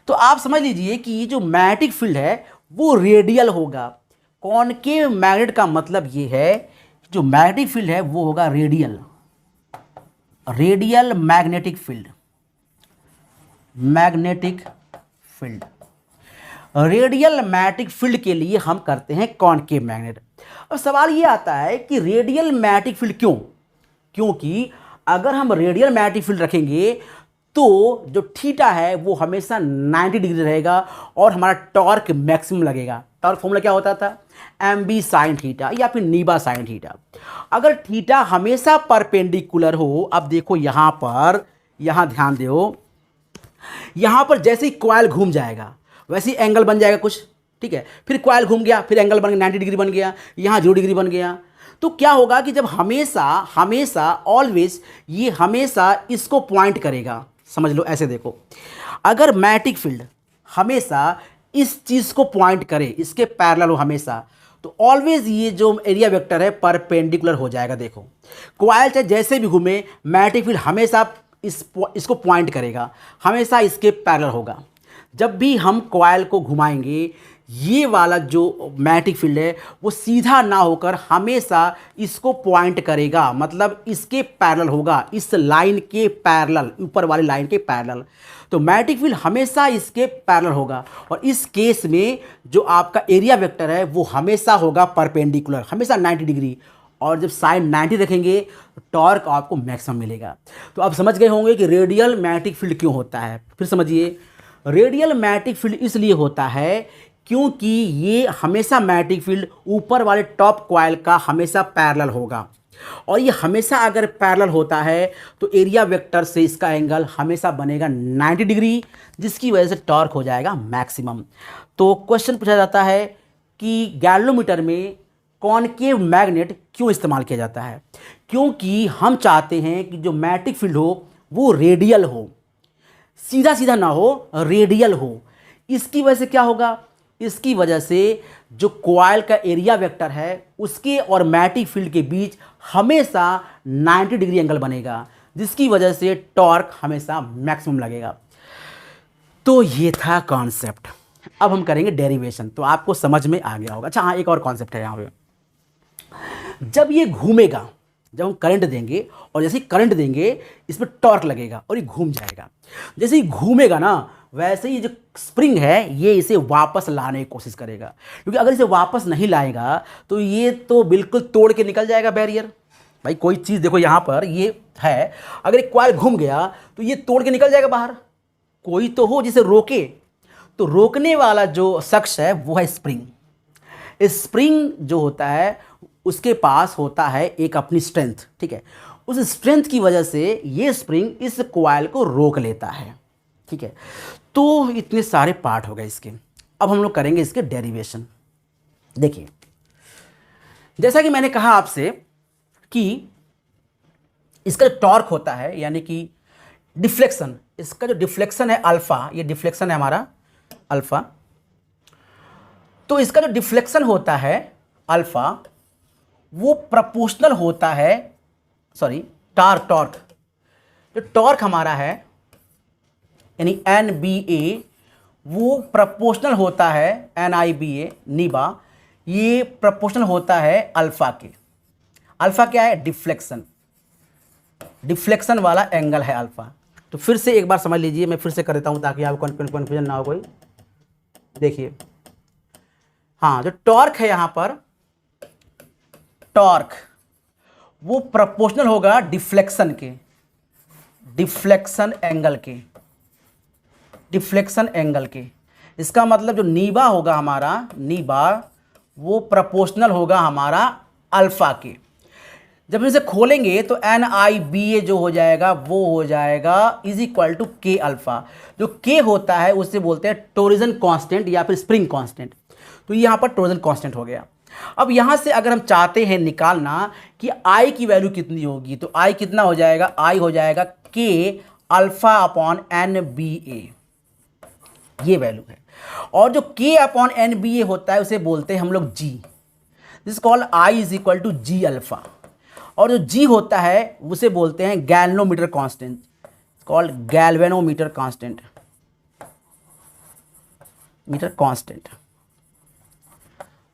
A: तो आप समझ लीजिए कि ये जो मैग्नेटिक फील्ड है वो रेडियल होगा। कॉनकेव मैग्नेट का मतलब ये है जो मैग्नेटिक फील्ड है वो होगा radial, radial magnetic field, magnetic field. Radial magnetic field के लिए हम करते हैं कॉनकेव मैग्नेट। अब सवाल ये आता है कि रेडियल मैग्नेटिक फील्ड क्यों? क्योंकि अगर हम रेडियल मैग्नेटिक फील्ड रखेंगे तो जो थीटा है वो हमेशा 90 डिग्री रहेगा और हमारा टॉर्क मैक्सिमम लगेगा। टॉर्क फॉर्मूला क्या होता था? mb साइन थीटा या फिर नीबा साइन थीटा। अगर थीटा हमेशा परपेंडिकुलर हो, अब देखो यहाँ पर, यहाँ ध्यान दो, यहाँ पर जैसे ही कॉइल घूम जाएगा वैसे ही एंगल बन जाएगा कुछ, ठीक है। फिर कॉइल घूम गया, फिर एंगल बन गया, 90 डिग्री बन गया, यहाँ 0 डिग्री बन गया। तो क्या होगा कि जब हमेशा ऑलवेज ये हमेशा इसको पॉइंट करेगा। समझ लो, ऐसे देखो, अगर मैग्नेटिक फील्ड हमेशा इस चीज़ को पॉइंट करे, इसके पैरेलल हो हमेशा, तो ऑलवेज ये जो एरिया वेक्टर है परपेंडिकुलर हो जाएगा। देखो कॉइल चाहे जैसे भी घूमे, मैग्नेटिक फील्ड हमेशा इसको पॉइंट करेगा, हमेशा इसके पैरेलल होगा। जब भी हम कॉइल को घुमाएंगे, ये वाला जो मैग्नेटिक फील्ड है वो सीधा ना होकर हमेशा इसको पॉइंट करेगा, मतलब इसके पैरेलल होगा, इस लाइन के पैरेलल, ऊपर वाली लाइन के पैरेलल। तो मैग्नेटिक फील्ड हमेशा इसके पैरेलल होगा और इस केस में जो आपका एरिया वेक्टर है वो हमेशा होगा परपेंडिकुलर, हमेशा 90 डिग्री। और जब साइन 90 रखेंगे तो टॉर्क आपको मैक्सिमम मिलेगा। तो आप समझ गए होंगे कि रेडियल मैग्नेटिक फील्ड क्यों होता है। फिर समझिए, रेडियल मैग्नेटिक फील्ड इसलिए होता है क्योंकि ये हमेशा मैग्नेटिक फील्ड ऊपर वाले टॉप कॉइल का हमेशा पैरेलल होगा और ये हमेशा अगर पैरेलल होता है तो एरिया वेक्टर से इसका एंगल हमेशा बनेगा 90 डिग्री, जिसकी वजह से टॉर्क हो जाएगा मैक्सिमम। तो क्वेश्चन पूछा जाता है कि गैल्वेनोमीटर में कॉनकेव मैग्नेट क्यों इस्तेमाल किया जाता है? क्योंकि हम चाहते हैं कि जो मैग्नेटिक फील्ड हो वो रेडियल हो, सीधा सीधा ना हो, रेडियल हो। इसकी वजह से क्या होगा? इसकी वजह से जो कॉइल का एरिया वेक्टर है उसके और मैग्नेटिक फील्ड के बीच हमेशा 90 डिग्री एंगल बनेगा, जिसकी वजह से टॉर्क हमेशा मैक्सिमम लगेगा। तो ये था कॉन्सेप्ट। अब हम करेंगे डेरिवेशन, तो आपको समझ में आ गया होगा। अच्छा हाँ, एक और कॉन्सेप्ट है यहाँ पे। जब ये घूमेगा, जब हम करंट देंगे और जैसे ही करंट देंगे इसमें टॉर्क लगेगा और ये घूम जाएगा। जैसे ही घूमेगा ना, वैसे ही जो स्प्रिंग है ये इसे वापस लाने की कोशिश करेगा, क्योंकि अगर इसे वापस नहीं लाएगा तो ये तो बिल्कुल तोड़ के निकल जाएगा बैरियर। भाई कोई चीज़ देखो, यहाँ पर ये है, अगर एक कॉइल घूम गया तो ये तोड़ के निकल जाएगा बाहर। कोई तो हो जिसे रोके, तो रोकने वाला जो शख्स है वो है स्प्रिंग। स्प्रिंग जो होता है उसके पास होता है एक अपनी स्ट्रेंथ, ठीक है। उस स्ट्रेंथ की वजह से ये स्प्रिंग इस कॉइल को रोक लेता है, ठीक है। तो इतने सारे पार्ट हो गए इसके। अब हम लोग करेंगे इसके डेरिवेशन। देखिए, जैसा कि मैंने कहा आपसे कि इसका जो टॉर्क होता है यानी कि डिफ्लेक्शन, इसका जो डिफ्लेक्शन है अल्फा, ये डिफ्लेक्शन है हमारा अल्फा। तो इसका जो डिफ्लेक्शन होता है अल्फा वो प्रोपोर्शनल होता है, सॉरी टॉर्क जो टॉर्क हमारा है यानी NBA वो प्रोपोर्शनल होता है NIBA नीबा, ये प्रोपोर्शनल होता है अल्फा के। अल्फा क्या है? डिफ्लेक्शन, डिफ्लेक्शन वाला एंगल है अल्फा। तो फिर से एक बार समझ लीजिए, मैं फिर से कर देता हूँ ताकि आपको कन्फ्यूजन ना हो कोई। देखिए, हाँ, जो टॉर्क है यहाँ पर, टॉर्क वो प्रोपोर्शनल होगा डिफ्लेक्शन के, डिफ्लेक्शन एंगल के, डिफ्लेक्शन एंगल के। इसका मतलब जो नीबा होगा हमारा, नीबा वो प्रोपोर्शनल होगा हमारा अल्फा के। जब हम इसे खोलेंगे तो NiBa जो हो जाएगा वो हो जाएगा is equal to K alpha. जो K होता है उससे बोलते हैं टोरिजन कांस्टेंट या फिर स्प्रिंग कांस्टेंट। तो यहाँ पर टोरिजन कांस्टेंट हो गया। अब यहाँ से अगर हम चाहते हैं निकालना कि I की वैल्यू कितनी होगी, तो I कितना हो जाएगा, I हो जाएगा K अल्फा अपॉन NBA, ये वैल्यू है। और जो K अपॉन NBA होता है उसे बोलते हैं हम लोग G, this called I is equal to G alpha. और जो G होता है उसे बोलते हैं galvanometer constant, called galvanometer constant, meter constant.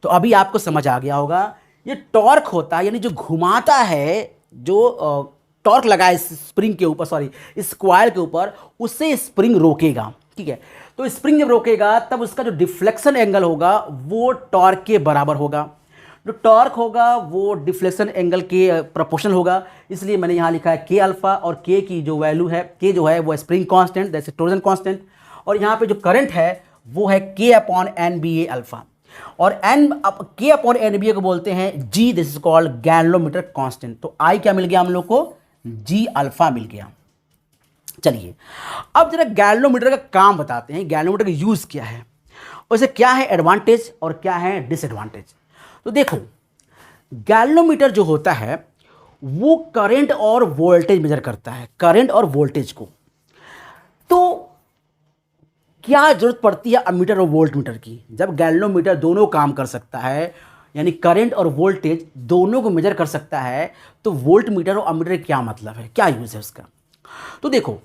A: तो अभी आपको समझ आ गया होगा, ये टॉर्क होता है यानी जो घुमाता है, जो टॉर्क लगा है स्प्रिंग के ऊपर, सॉरी इस कॉइल के ऊपर, उससे स्प्रिंग रोकेगा। ठीक है, तो स्प्रिंग जब रोकेगा तब उसका जो डिफ्लेक्शन एंगल होगा वो टॉर्क के बराबर होगा। जो टॉर्क होगा वो डिफ्लेक्शन एंगल के प्रोपोर्शनल होगा, इसलिए मैंने यहाँ लिखा है के अल्फा। और के की जो वैल्यू है, के जो है वो spring constant, that's torsion constant. और यहाँ पे जो करंट है वो है K upon N B A alpha. और N K upon N B A को बोलते हैं G, this is called galvanometer constant. तो आई क्या मिल गया हम लोग को, जी अल्फा मिल गया। चलिए अब जरा गैल्वेनोमीटर का काम बताते हैं, गैल्वेनोमीटर का यूज क्या है, वैसे क्या है एडवांटेज और क्या है डिसएडवांटेज। तो देखो, गैल्वेनोमीटर जो होता है वो करंट और वोल्टेज मेजर करता है, करंट और वोल्टेज को। तो क्या जरूरत पड़ती है अमीटर और वोल्ट मीटर की, जब गैल्वेनोमीटर दोनों काम कर सकता है, यानी करंट और वोल्टेज दोनों को मेजर कर सकता है, तो वोल्ट मीटर और अमीटर क्या मतलब है, क्या यूज है उसका। तो देखो,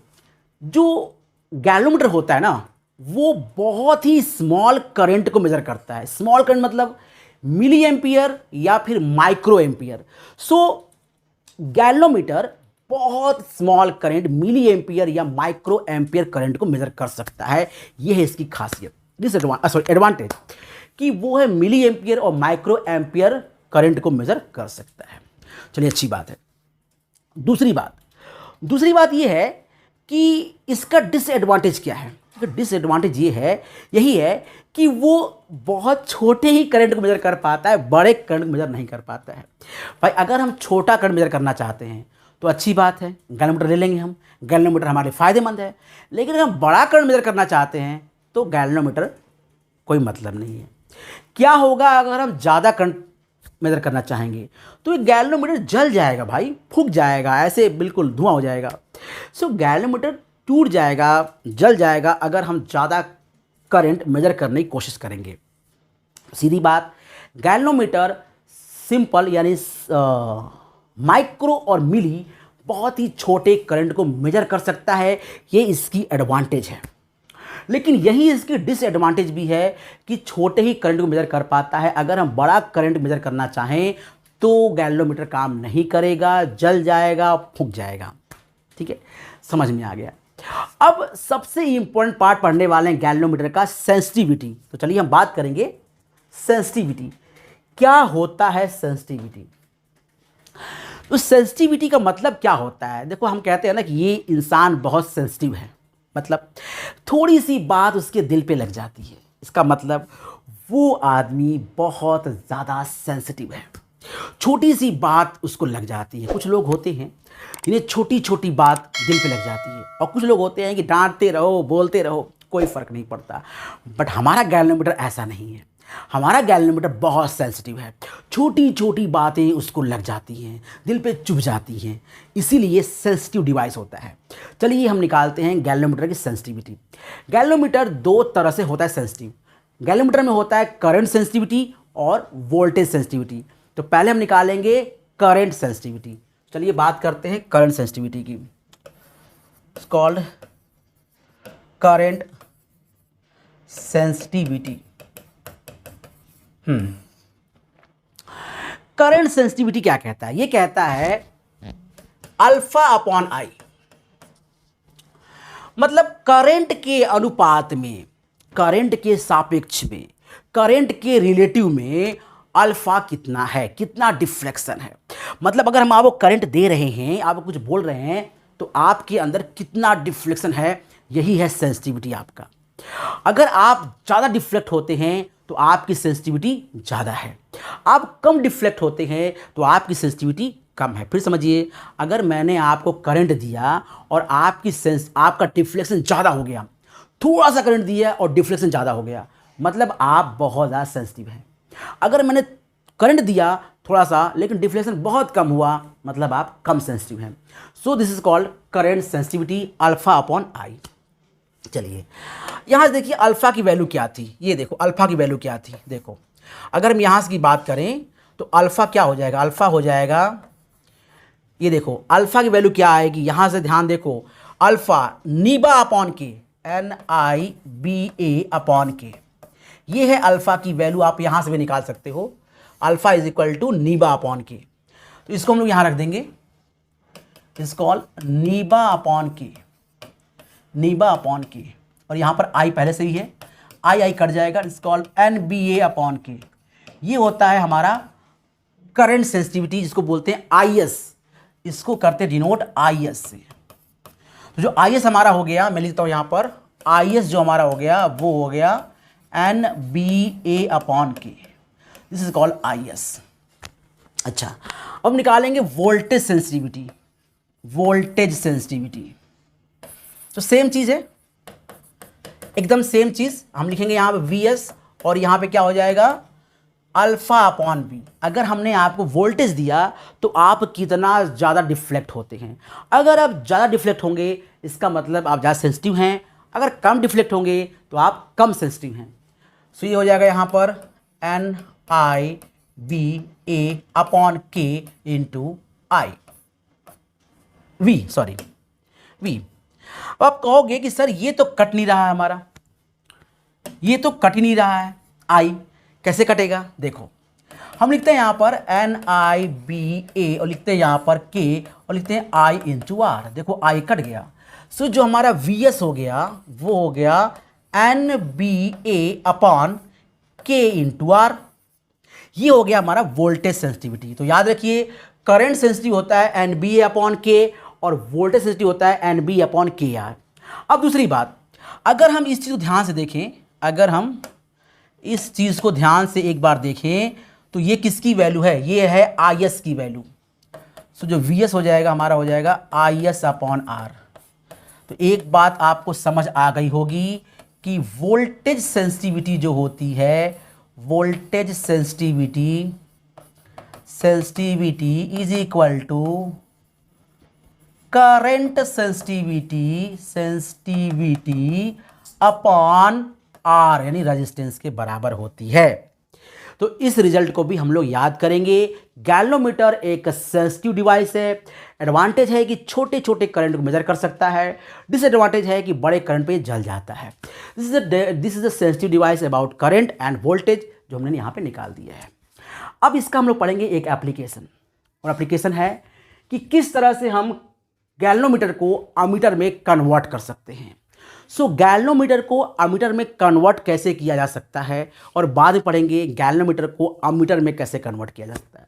A: जो गैल्वेनोमीटर होता है ना वो बहुत ही स्मॉल करंट को मेजर करता है। स्मॉल करंट मतलब मिली एम्पियर या फिर माइक्रो एम्पियर। सो गैल्वेनोमीटर बहुत स्मॉल करंट, मिली एम्पियर या माइक्रो एम्पियर करंट को मेजर कर सकता है। यह है इसकी खासियत, एडवांटेज, कि वो है मिली एम्पियर और माइक्रो एम्पियर करंट को मेजर कर सकता है। चलिए अच्छी बात है। दूसरी बात यह है कि इसका डिसएडवांटेज क्या है। डिसएडवांटेज ये है, यही है कि वो बहुत छोटे ही करंट को मेजर कर पाता है, बड़े करंट को मेजर नहीं कर पाता है। भाई अगर हम छोटा करंट मेजर करना चाहते हैं तो अच्छी बात है, गैल्वेनोमीटर ले लेंगे हम, गैल्वेनोमीटर हमारे फ़ायदेमंद है। लेकिन अगर हम बड़ा करंट मेजर करना चाहते हैं तो गैल्वेनोमीटर कोई मतलब नहीं है। क्या होगा अगर हम ज़्यादा करंट मेजर करना चाहेंगे, तो ये गैल्वेनोमीटर जल जाएगा भाई, फूक जाएगा, ऐसे बिल्कुल धुआं हो जाएगा। सो गैल्वेनोमीटर टूट जाएगा, जल जाएगा अगर हम ज़्यादा करंट मेजर करने की कोशिश करेंगे। सीधी बात, गैल्वेनोमीटर सिंपल यानी माइक्रो और मिली बहुत ही छोटे करंट को मेजर कर सकता है, ये इसकी एडवांटेज है। लेकिन यही इसकी डिसएडवांटेज भी है कि छोटे ही करंट को मेजर कर पाता है। अगर हम बड़ा करंट मेजर करना चाहें तो गैल्वेनोमीटर काम नहीं करेगा, जल जाएगा, फूंक जाएगा। ठीक है, समझ में आ गया। अब सबसे इंपॉर्टेंट पार्ट पढ़ने वाले हैं गैल्वेनोमीटर का, सेंसिटिविटी। तो चलिए हम बात करेंगे सेंसिटिविटी। क्या होता है सेंसिटिविटी? तो सेंसिटिविटी का मतलब क्या होता है? देखो, हम कहते हैं ना कि ये इंसान बहुत सेंसिटिव है, मतलब थोड़ी सी बात उसके दिल पे लग जाती है, इसका मतलब वो आदमी बहुत ज़्यादा सेंसिटिव है, छोटी सी बात उसको लग जाती है। कुछ लोग होते हैं इन्हें छोटी छोटी बात दिल पे लग जाती है, और कुछ लोग होते हैं कि डांटते रहो, बोलते रहो, कोई फ़र्क नहीं पड़ता। बट हमारा गैल्वेनोमीटर ऐसा नहीं है। हमारा गैल्वेनोमीटर बहुत सेंसिटिव है, छोटी छोटी बातें उसको लग जाती हैं, दिल पे चुभ जाती हैं, इसीलिए सेंसिटिव डिवाइस होता है। चलिए हम निकालते हैं गैल्वेनोमीटर की सेंसिटिविटी। गैल्वेनोमीटर दो तरह से होता है सेंसिटिव। गैल्वेनोमीटर में होता है करंट सेंसिटिविटी और वोल्टेज सेंसिटिविटी। तो पहले हम निकालेंगे करंट सेंसिटिविटी। चलिए बात करते हैं करंट सेंसिटिविटी की। It's called current sensitivity. Current sensitivity क्या कहता है? ये कहता है अल्फा अपॉन आई, मतलब करंट के अनुपात में, करंट के सापेक्ष में, करंट के रिलेटिव में अल्फा कितना है, कितना डिफ्लेक्शन है। मतलब अगर हम आपको करंट दे रहे हैं, आप कुछ बोल रहे हैं, तो आपके अंदर कितना डिफ्लेक्शन है, यही है सेंसिटिविटी आपका। अगर आप ज़्यादा डिफ्लेक्ट होते हैं तो आपकी सेंसिटिविटी ज़्यादा है, आप कम डिफ्लेक्ट होते हैं तो आपकी सेंसिटिविटी कम है। फिर समझिए, अगर मैंने आपको करंट दिया और आपका डिफ्लेक्शन ज़्यादा हो गया, थोड़ा सा करंट दिया और डिफ्लेक्शन ज़्यादा हो गया, मतलब आप बहुत ज़्यादा सेंसिटिव हैं। अगर मैंने करंट दिया थोड़ा सा लेकिन डिफ्लेक्शन बहुत कम हुआ, मतलब आप कम सेंसिटिव हैं। So this is called current sensitivity alpha upon I. चलिए यहाँ देखिए अल्फा की वैल्यू क्या थी, ये देखो अल्फा की वैल्यू क्या थी। देखो अगर हम यहाँ की बात करें तो अल्फा क्या हो जाएगा, अल्फा हो जाएगा, ये देखो अल्फा की वैल्यू क्या आएगी, यहाँ से ध्यान देखो, अल्फा नीबा अपॉन के, NIBA अपॉन के, ये है अल्फा की वैल्यू। आप यहाँ से भी निकाल सकते हो, अल्फा इज इक्वल टू नीबा अपॉन के। तो इसको हम लोग यहाँ रख देंगे, इज कॉल्ड नीबा अपॉन के, नीबा अपॉन के, और यहाँ पर आई पहले से ही है, आई कट जाएगा, इज कॉल्ड NBA अपॉन के। ये होता है हमारा करंट सेंसिटिविटी, जिसको बोलते हैं IS, इसको करते डिनोट IS से। तो जो IS हमारा हो गया, मैं लिखता हूँ यहाँ पर IS जो हमारा हो गया वो हो गया NBA अपॉन के, दिस इज कॉल्ड IS। अच्छा, अब निकालेंगे वोल्टेज सेंसिटिविटी, वोल्टेज सेंसिटिविटी। तो सेम चीज़ है, एकदम सेम चीज़, हम लिखेंगे यहाँ पे VS और यहाँ पे क्या हो जाएगा अल्फा अपॉन बी। अगर हमने आपको वोल्टेज दिया तो आप कितना ज़्यादा डिफ्लेक्ट होते हैं। अगर आप ज़्यादा डिफ्लेक्ट होंगे इसका मतलब आप ज़्यादा सेंसिटिव हैं, अगर कम डिफ्लेक्ट होंगे तो आप कम सेंसिटिव हैं। सो ये हो जाएगा यहाँ पर NIBA upon K into I V, sorry V. अब आप कहोगे कि सर ये तो कट नहीं रहा है हमारा, ये तो कट ही नहीं रहा है, आई कैसे कटेगा। देखो हम लिखते हैं यहाँ पर NIBA और लिखते हैं यहाँ पर K और लिखते हैं I इंटू आर। देखो I कट गया, सो जो हमारा VS हो गया वो हो गया NBA upon K into R. ये हो गया हमारा वोल्टेज सेंसिटिविटी। तो याद रखिए करंट सेंसिटिव होता है NBA अपॉन K और वोल्टेज सेंसिटिव होता है NB अपॉन KR। अब दूसरी बात, अगर हम इस चीज़ को ध्यान से देखें, अगर हम इस चीज़ को ध्यान से एक बार देखें तो ये किसकी वैल्यू है, ये है IS की वैल्यू। सो जो VS हो जाएगा हमारा हो जाएगा IS अपॉन R। तो एक बात आपको समझ आ गई होगी कि वोल्टेज सेंसिटिविटी जो होती है, voltage sensitivity is equal to current sensitivity upon R, यानी रेजिस्टेंस के बराबर होती है। तो इस रिजल्ट को भी हम लोग याद करेंगे। गैल्वेनोमीटर एक सेंसिटिव डिवाइस है। एडवांटेज है कि छोटे छोटे करंट को मेजर कर सकता है, डिसएडवांटेज है कि बड़े करंट पे जल जाता है। This is a sensitive device about current end voltage, जो हमने यहाँ पे निकाल दिया है। अब इसका हम लोग पढ़ेंगे एक एप्लीकेशन, और एप्लीकेशन है कि किस तरह से हम गैल्वेनोमीटर को अमीटर में कन्वर्ट कर सकते हैं। सो गैल्वेनोमीटर को अमीटर में कन्वर्ट कैसे किया जा सकता है, और बाद में पढ़ेंगे गैल्वेनोमीटर को अमीटर में कैसे कन्वर्ट किया जा सकता है।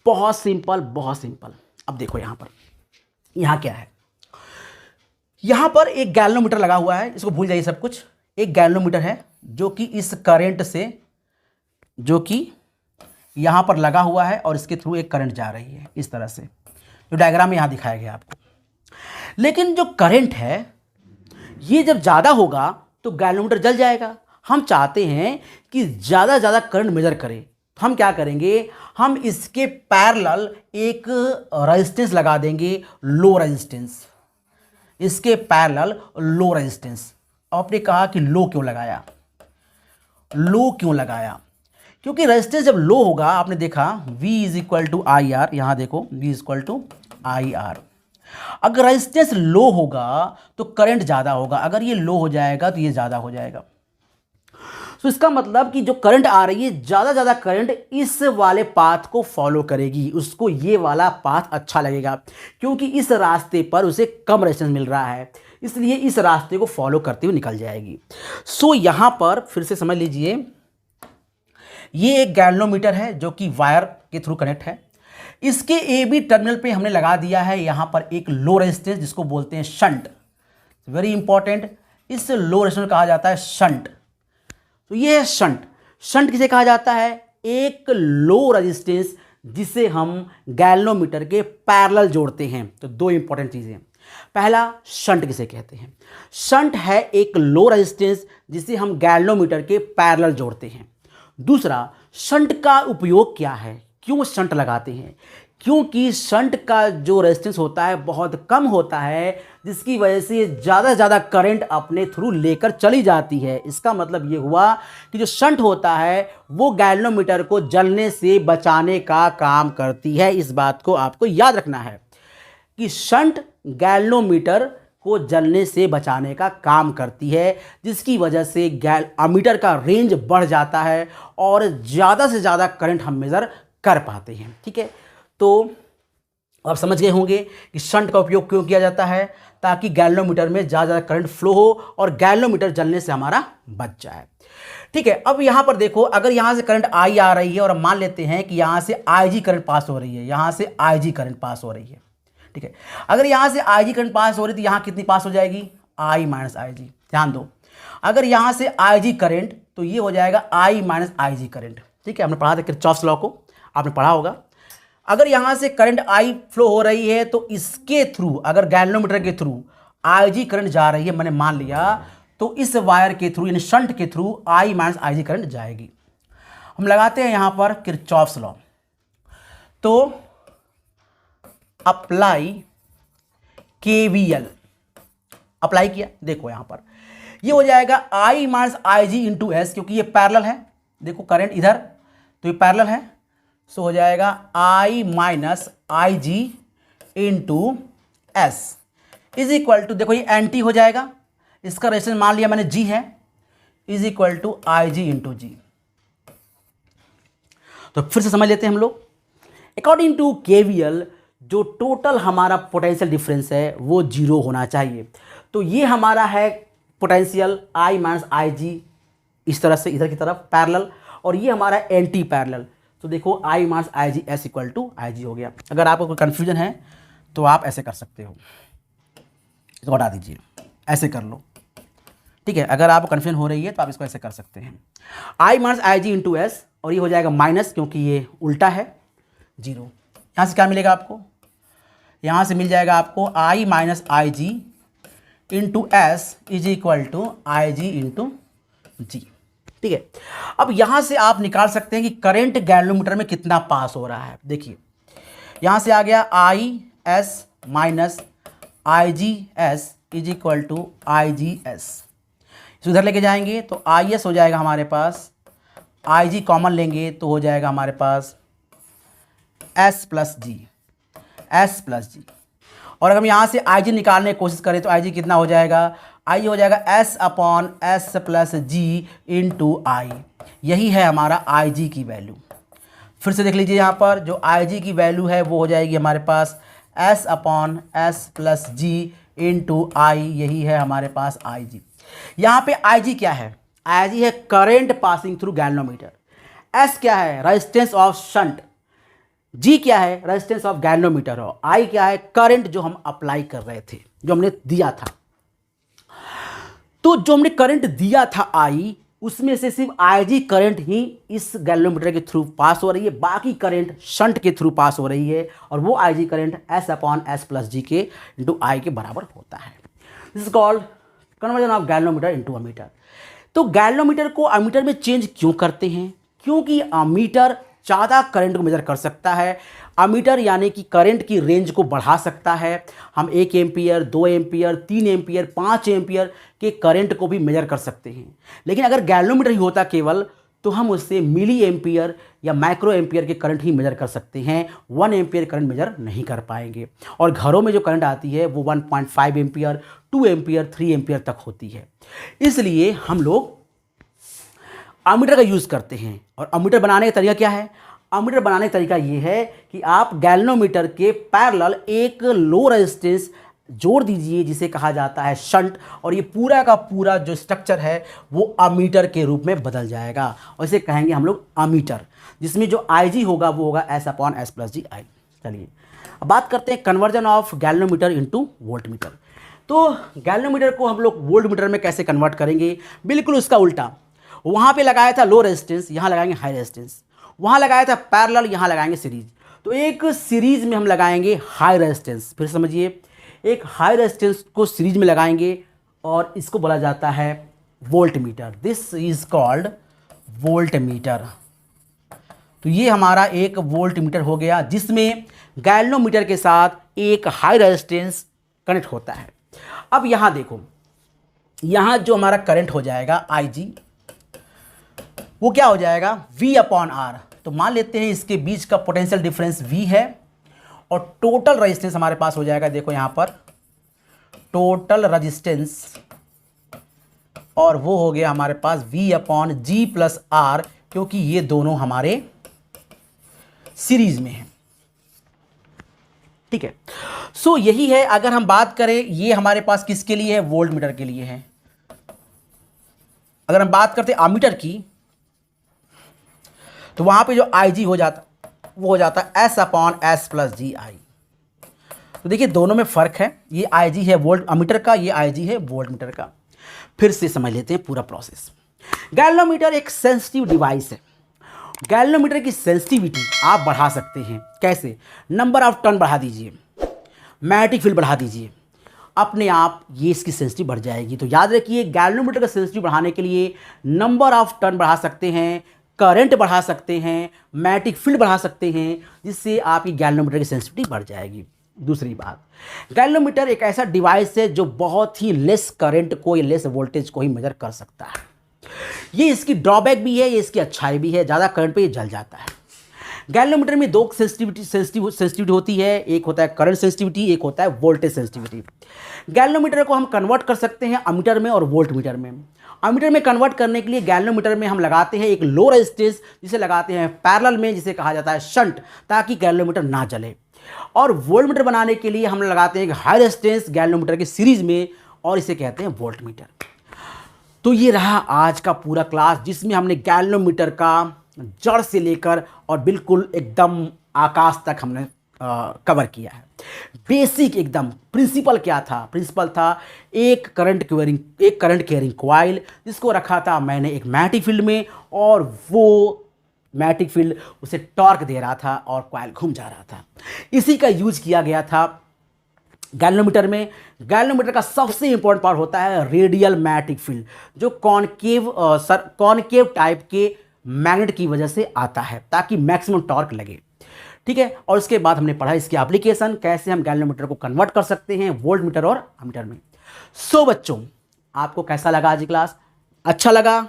A: बहुत सिंपल, बहुत सिंपल। अब देखो यहाँ पर, यहाँ क्या है, यहाँ पर एक गैल्वेनोमीटर लगा हुआ है, इसको भूल जाइए सब कुछ। एक गैल्वेनोमीटर है जो कि इस करंट से, जो कि यहाँ पर लगा हुआ है और इसके थ्रू एक करंट जा रही है इस तरह से, जो डायग्राम में यहाँ दिखाया गया आपको। लेकिन जो करंट है ये जब ज़्यादा होगा तो गैल्वेनोमीटर जल जाएगा। हम चाहते हैं कि ज़्यादा ज़्यादा करंट मेजर करें, तो हम क्या करेंगे, हम इसके पैरेलल एक रेजिस्टेंस लगा देंगे, लो रेजिस्टेंस, इसके पैरेलल लो रेजिस्टेंस। आपने कहा कि लो क्यों लगाया, लो क्यों लगाया, क्योंकि रेजिस्टेंस जब लो होगा, आपने देखा V is equal to I R, यहाँ देखो V is equal to I R. अगर रेजिस्टेंस लो होगा तो करंट ज़्यादा होगा, अगर ये लो हो जाएगा तो ये ज़्यादा हो जाएगा। तो इसका मतलब कि जो करंट आ रही है, ज़्यादा करंट इस वाले पाथ को फॉलो करेगी, उसको ये वाला पाथ अच्छा लगेगा, क्योंकि इस रास्ते पर उसे कम रेजिस्टेंस मिल रहा है, इसलिए इस रास्ते को फॉलो करते हुए निकल जाएगी। सो यहाँ पर फिर से समझ लीजिए, ये एक गैल्वेनोमीटर है जो कि वायर के थ्रू कनेक्ट है। इसके AB टर्मिनल पे हमने लगा दिया है यहाँ पर एक लो रेजिस्टेंस, जिसको बोलते हैं शंट। वेरी इंपॉर्टेंट, इस लो रेजिस्टेंस कहा जाता है शंट। तो ये है शंट। शंट किसे कहा जाता है, एक लो रेजिस्टेंस जिसे हम गैल्वेनोमीटर के पैरेलल जोड़ते हैं। तो दो इंपॉर्टेंट चीज़ें, पहला शंट किसे कहते हैं। शंट है एक लो रेजिस्टेंस जिसे हम गैल्वेनोमीटर के पैरेलल जोड़ते हैं। दूसरा, शंट का उपयोग क्या है, क्यों शंट लगाते हैं, क्योंकि शंट का जो रेजिस्टेंस होता है बहुत कम होता है, जिसकी वजह से ज़्यादा से ज़्यादा करंट अपने थ्रू लेकर चली जाती है। इसका मतलब ये हुआ कि जो शंट होता है वो गैल्वेनोमीटर को जलने से बचाने का काम करती है। इस बात को आपको याद रखना है कि शंट गैल्वेनोमीटर को जलने से बचाने का काम करती है, जिसकी वजह से अमीटर का रेंज बढ़ जाता है और ज़्यादा से ज़्यादा करंट हम मेज़र कर पाते हैं। ठीक है, तो आप समझ गए होंगे कि शंट का उपयोग क्यों किया जाता है, ताकि गैल्वेनोमीटर में ज़्यादा ज़्यादा करंट फ्लो हो और गैल्वेनोमीटर जलने से हमारा बच जाए। ठीक है, अब यहाँ पर देखो, अगर यहाँ से करंट आई आ रही है और हम मान लेते हैं कि यहाँ से IG करंट पास हो रही है, यहाँ से IG करंट पास हो रही है। ठीक है, अगर यहाँ से IG करंट पास हो रही है तो यहाँ कितनी पास हो जाएगी, I माइनस IG। ध्यान दो, अगर यहाँ से IG करंट तो ये हो जाएगा I माइनस IG करंट। ठीक है, हमने पढ़ा था किरचॉफ्स लॉ को, आपने पढ़ा होगा। अगर यहाँ से करंट I फ्लो हो रही है तो इसके थ्रू, अगर गैल्वेनोमीटर के थ्रू IG करंट जा रही है, मैंने मान लिया, तो इस वायर के थ्रू यानी शंट के through I minus IG current जाएगी। हम लगाते हैं यहाँ पर किरचॉफ्स लॉ, तो अप्लाई KVL अप्लाई किया, देखो यहाँ पर ये हो जाएगा I minus IG into S, क्योंकि ये पैरेलल है, देखो करंट इधर तो ये पैरेलल है, सो हो जाएगा I minus IG into S is equal to, देखो ये एंटी हो जाएगा, इसका रेजिस्टेंस मान लिया मैंने G है, is equal to IG into G. तो फिर से समझ लेते हैं हम लोग, अकॉर्डिंग टू KVL जो टोटल हमारा पोटेंशियल डिफरेंस है वो जीरो होना चाहिए। तो ये हमारा है पोटेंशियल I माइनस IG इस तरह से इधर की तरफ पैरेलल, और ये हमारा एंटी पैरेलल। तो देखो I minus IG S equal to IG हो गया। अगर आपको कोई कन्फ्यूजन है तो आप ऐसे कर सकते हो, इसको हटा दीजिए, ऐसे कर लो। ठीक है, अगर आपको कन्फ्यूजन हो रही है तो आप इसको ऐसे कर सकते हैं, I minus IG into S, और ये हो जाएगा माइनस, क्योंकि ये उल्टा है, जीरो। यहाँ से क्या मिलेगा आपको, यहाँ से मिल जाएगा आपको I minus IG into S is equal to IG into G. ठीक है, अब यहाँ से आप निकाल सकते हैं कि करंट गैल्वेनोमीटर में कितना पास हो रहा है। देखिए यहाँ से आ गया IS minus IGS is equal to IGS, इस उधर लेके जाएंगे तो IS हो जाएगा हमारे पास, IG कॉमन लेंगे तो हो जाएगा हमारे पास S प्लस जी, S प्लस जी। और अगर हम यहाँ से IG निकालने की कोशिश करें तो IG कितना हो जाएगा, IG हो जाएगा S अपॉन S प्लस जी इंटू आई। यही है हमारा IG की वैल्यू। फिर से देख लीजिए, यहाँ पर जो IG की वैल्यू है वो हो जाएगी हमारे पास S अपॉन S प्लस जी इंटू आई, यही है हमारे पास IG। यहाँ पे IG क्या है, IG है current passing through galvanometer, S क्या है रेजिस्टेंस ऑफ शंट, G क्या है रेजिस्टेंस ऑफ गैल्वेनोमीटर, और I क्या है करंट जो हम अप्लाई कर रहे थे, जो हमने दिया था। तो जो हमने करंट दिया था I, उसमें से सिर्फ IG करंट ही इस गैल्वेनोमीटर के थ्रू पास हो रही है, बाकी करंट शंट के थ्रू पास हो रही है, और वो IG current S upon S plus G के इंटू आई के बराबर होता है। This is called conversion of galvanometer into ammeter. तो गैल्वेनोमीटर को अमीटर में चेंज क्यों करते हैं, क्योंकि अमीटर ज़्यादा करंट को मेजर कर सकता है। अमीटर यानी कि करंट की रेंज को बढ़ा सकता है। हम 1 एम्पियर, 2 एम्पियर, 3 एम्पियर, 5 एम्पियर के करंट को भी मेजर कर सकते हैं। लेकिन अगर गैल्वेनोमीटर ही होता केवल, तो हम उससे मिली एम्पियर या माइक्रो एम्पियर के करंट ही मेजर कर सकते हैं, 1 एम्पियर करंट मेजर नहीं कर पाएंगे। और घरों में जो करंट आती है वो 1.5 एम्पियर, 2 एम्पियर, 3 एम्पियर तक होती है। इसलिए हम लोग अमीटर का यूज़ करते हैं। और अमीटर बनाने का तरीका क्या है, अमीटर बनाने का तरीका ये है कि आप गैल्वेनोमीटर के पैरेलल एक लो रेजिस्टेंस जोड़ दीजिए जिसे कहा जाता है शंट, और ये पूरा का पूरा जो स्ट्रक्चर है वो अमीटर के रूप में बदल जाएगा, और इसे कहेंगे हम लोग अमीटर, जिसमें जो IG होगा वो होगा S अपॉन S प्लस जी आई। चलिए अब बात करते हैं conversion of galvanometer into voltmeter. तो गैल्वेनोमीटर को हम लोग वोल्टमीटर में कैसे कन्वर्ट करेंगे, बिल्कुल उसका उल्टा। वहाँ पे लगाया था लो रेजिस्टेंस, यहाँ लगाएंगे हाई रेजिस्टेंस। वहाँ लगाया था पैरेलल, यहाँ लगाएंगे सीरीज। तो एक सीरीज में हम लगाएंगे हाई रेजिस्टेंस, फिर समझिए, एक हाई रेजिस्टेंस को सीरीज में लगाएंगे और इसको बोला जाता है volt meter. This is called volt meter. तो ये हमारा एक वोल्ट मीटर हो गया जिसमें गैल्वेनोमीटर के साथ एक हाई रेजिस्टेंस कनेक्ट होता है। अब यहाँ देखो, यहाँ जो हमारा करंट हो जाएगा IG, वो क्या हो जाएगा V/R। तो मान लेते हैं इसके बीच का पोटेंशियल डिफरेंस V है और टोटल रेजिस्टेंस हमारे पास हो जाएगा, देखो यहाँ पर टोटल रेजिस्टेंस, और वो हो गया हमारे पास V/G+R, क्योंकि ये दोनों हमारे सीरीज में है। ठीक है, सो यही है। अगर हम बात करें, ये हमारे पास किसके लिए है, वोल्ट मीटर के लिए है। अगर हम बात करते हैं अमीटर की, तो वहां पे जो IG हो जाता, वो हो जाता है S/S+GI। तो देखिए दोनों में फर्क है, ये IG है वोल्ट अमीटर का, ये IG है वोल्ट मीटर का। फिर से समझ लेते हैं पूरा प्रोसेस। गैल्वेनोमीटर एक सेंसिटिव डिवाइस है। गैल्वेनोमीटर की सेंसिटिविटी आप बढ़ा सकते हैं। कैसे? नंबर ऑफ टर्न बढ़ा दीजिए, मैग्नेटिक फील्ड बढ़ा दीजिए, अपने आप ये इसकी सेंसिटिव बढ़ जाएगी। तो याद रखिए, गैल्वेनोमीटर का सेंसिटिव बढ़ाने के लिए नंबर ऑफ टर्न बढ़ा सकते हैं, करंट बढ़ा सकते हैं, मैग्नेटिक फील्ड बढ़ा सकते हैं, जिससे आपकी गैल्वेनोमीटर की सेंसिटिविटी बढ़ जाएगी। दूसरी बात, गैल्वेनोमीटर एक ऐसा डिवाइस है जो बहुत ही लेस करंट को या लेस वोल्टेज को ही मेजर कर सकता है। ये इसकी ड्रॉबैक भी है, ये इसकी अच्छाई भी है। ज़्यादा करंट पे ये जल जाता है। गैल्वेनोमीटर में दो सेंसिटिविटी होती है, एक होता है करंट सेंसिटिविटी, एक होता है वोल्टेज सेंसिटिविटी। गैल्वेनोमीटर को हम कन्वर्ट कर सकते हैं अमीटर में और वोल्ट मीटर में। अमीटर में कन्वर्ट करने के लिए गैल्वेनोमीटर में हम लगाते हैं एक लो रेजिस्टेंस, जिसे लगाते हैं पैरेलल में, जिसे कहा जाता है शंट, ताकि गैल्वेनोमीटर ना जले। और वोल्ट मीटर बनाने के लिए हम लगाते हैं एक हाई रेजिस्टेंस गैल्वेनोमीटर की सीरीज में, और इसे कहते हैं वोल्ट मीटर। तो ये रहा आज का पूरा क्लास, जिसमें हमने गैल्वेनोमीटर का जड़ से लेकर और बिल्कुल एकदम आकाश तक हमने कवर किया है। बेसिक एकदम प्रिंसिपल क्या था? प्रिंसिपल था एक करंट कैरिंग कॉइल, जिसको रखा था मैंने एक मैग्नेटिक फील्ड में, और वो मैग्नेटिक फील्ड उसे टॉर्क दे रहा था और कॉइल घूम जा रहा था। इसी का यूज किया गया था गैल्वेनोमीटर में। गैल्वेनोमीटर का सबसे इंपॉर्टेंट पार्ट होता है रेडियल मैग्नेटिक फील्ड, जो कॉनकेव टाइप के मैग्नेट की वजह से आता है, ताकि मैक्सिमम टॉर्क लगे। ठीक है, और उसके बाद हमने पढ़ा इसकी एप्लीकेशन, कैसे हम गैल्वेनोमीटर को कन्वर्ट कर सकते हैं वोल्ट मीटर और अमीटर में। सो बच्चों, आपको कैसा लगा आज की क्लास? अच्छा लगा?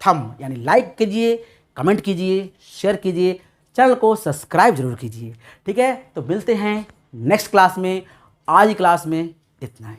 A: थंब यानी लाइक कीजिए, कमेंट कीजिए, शेयर कीजिए, चैनल को सब्सक्राइब जरूर कीजिए। ठीक है, तो मिलते हैं नेक्स्ट क्लास में। आज की क्लास में इतना ही।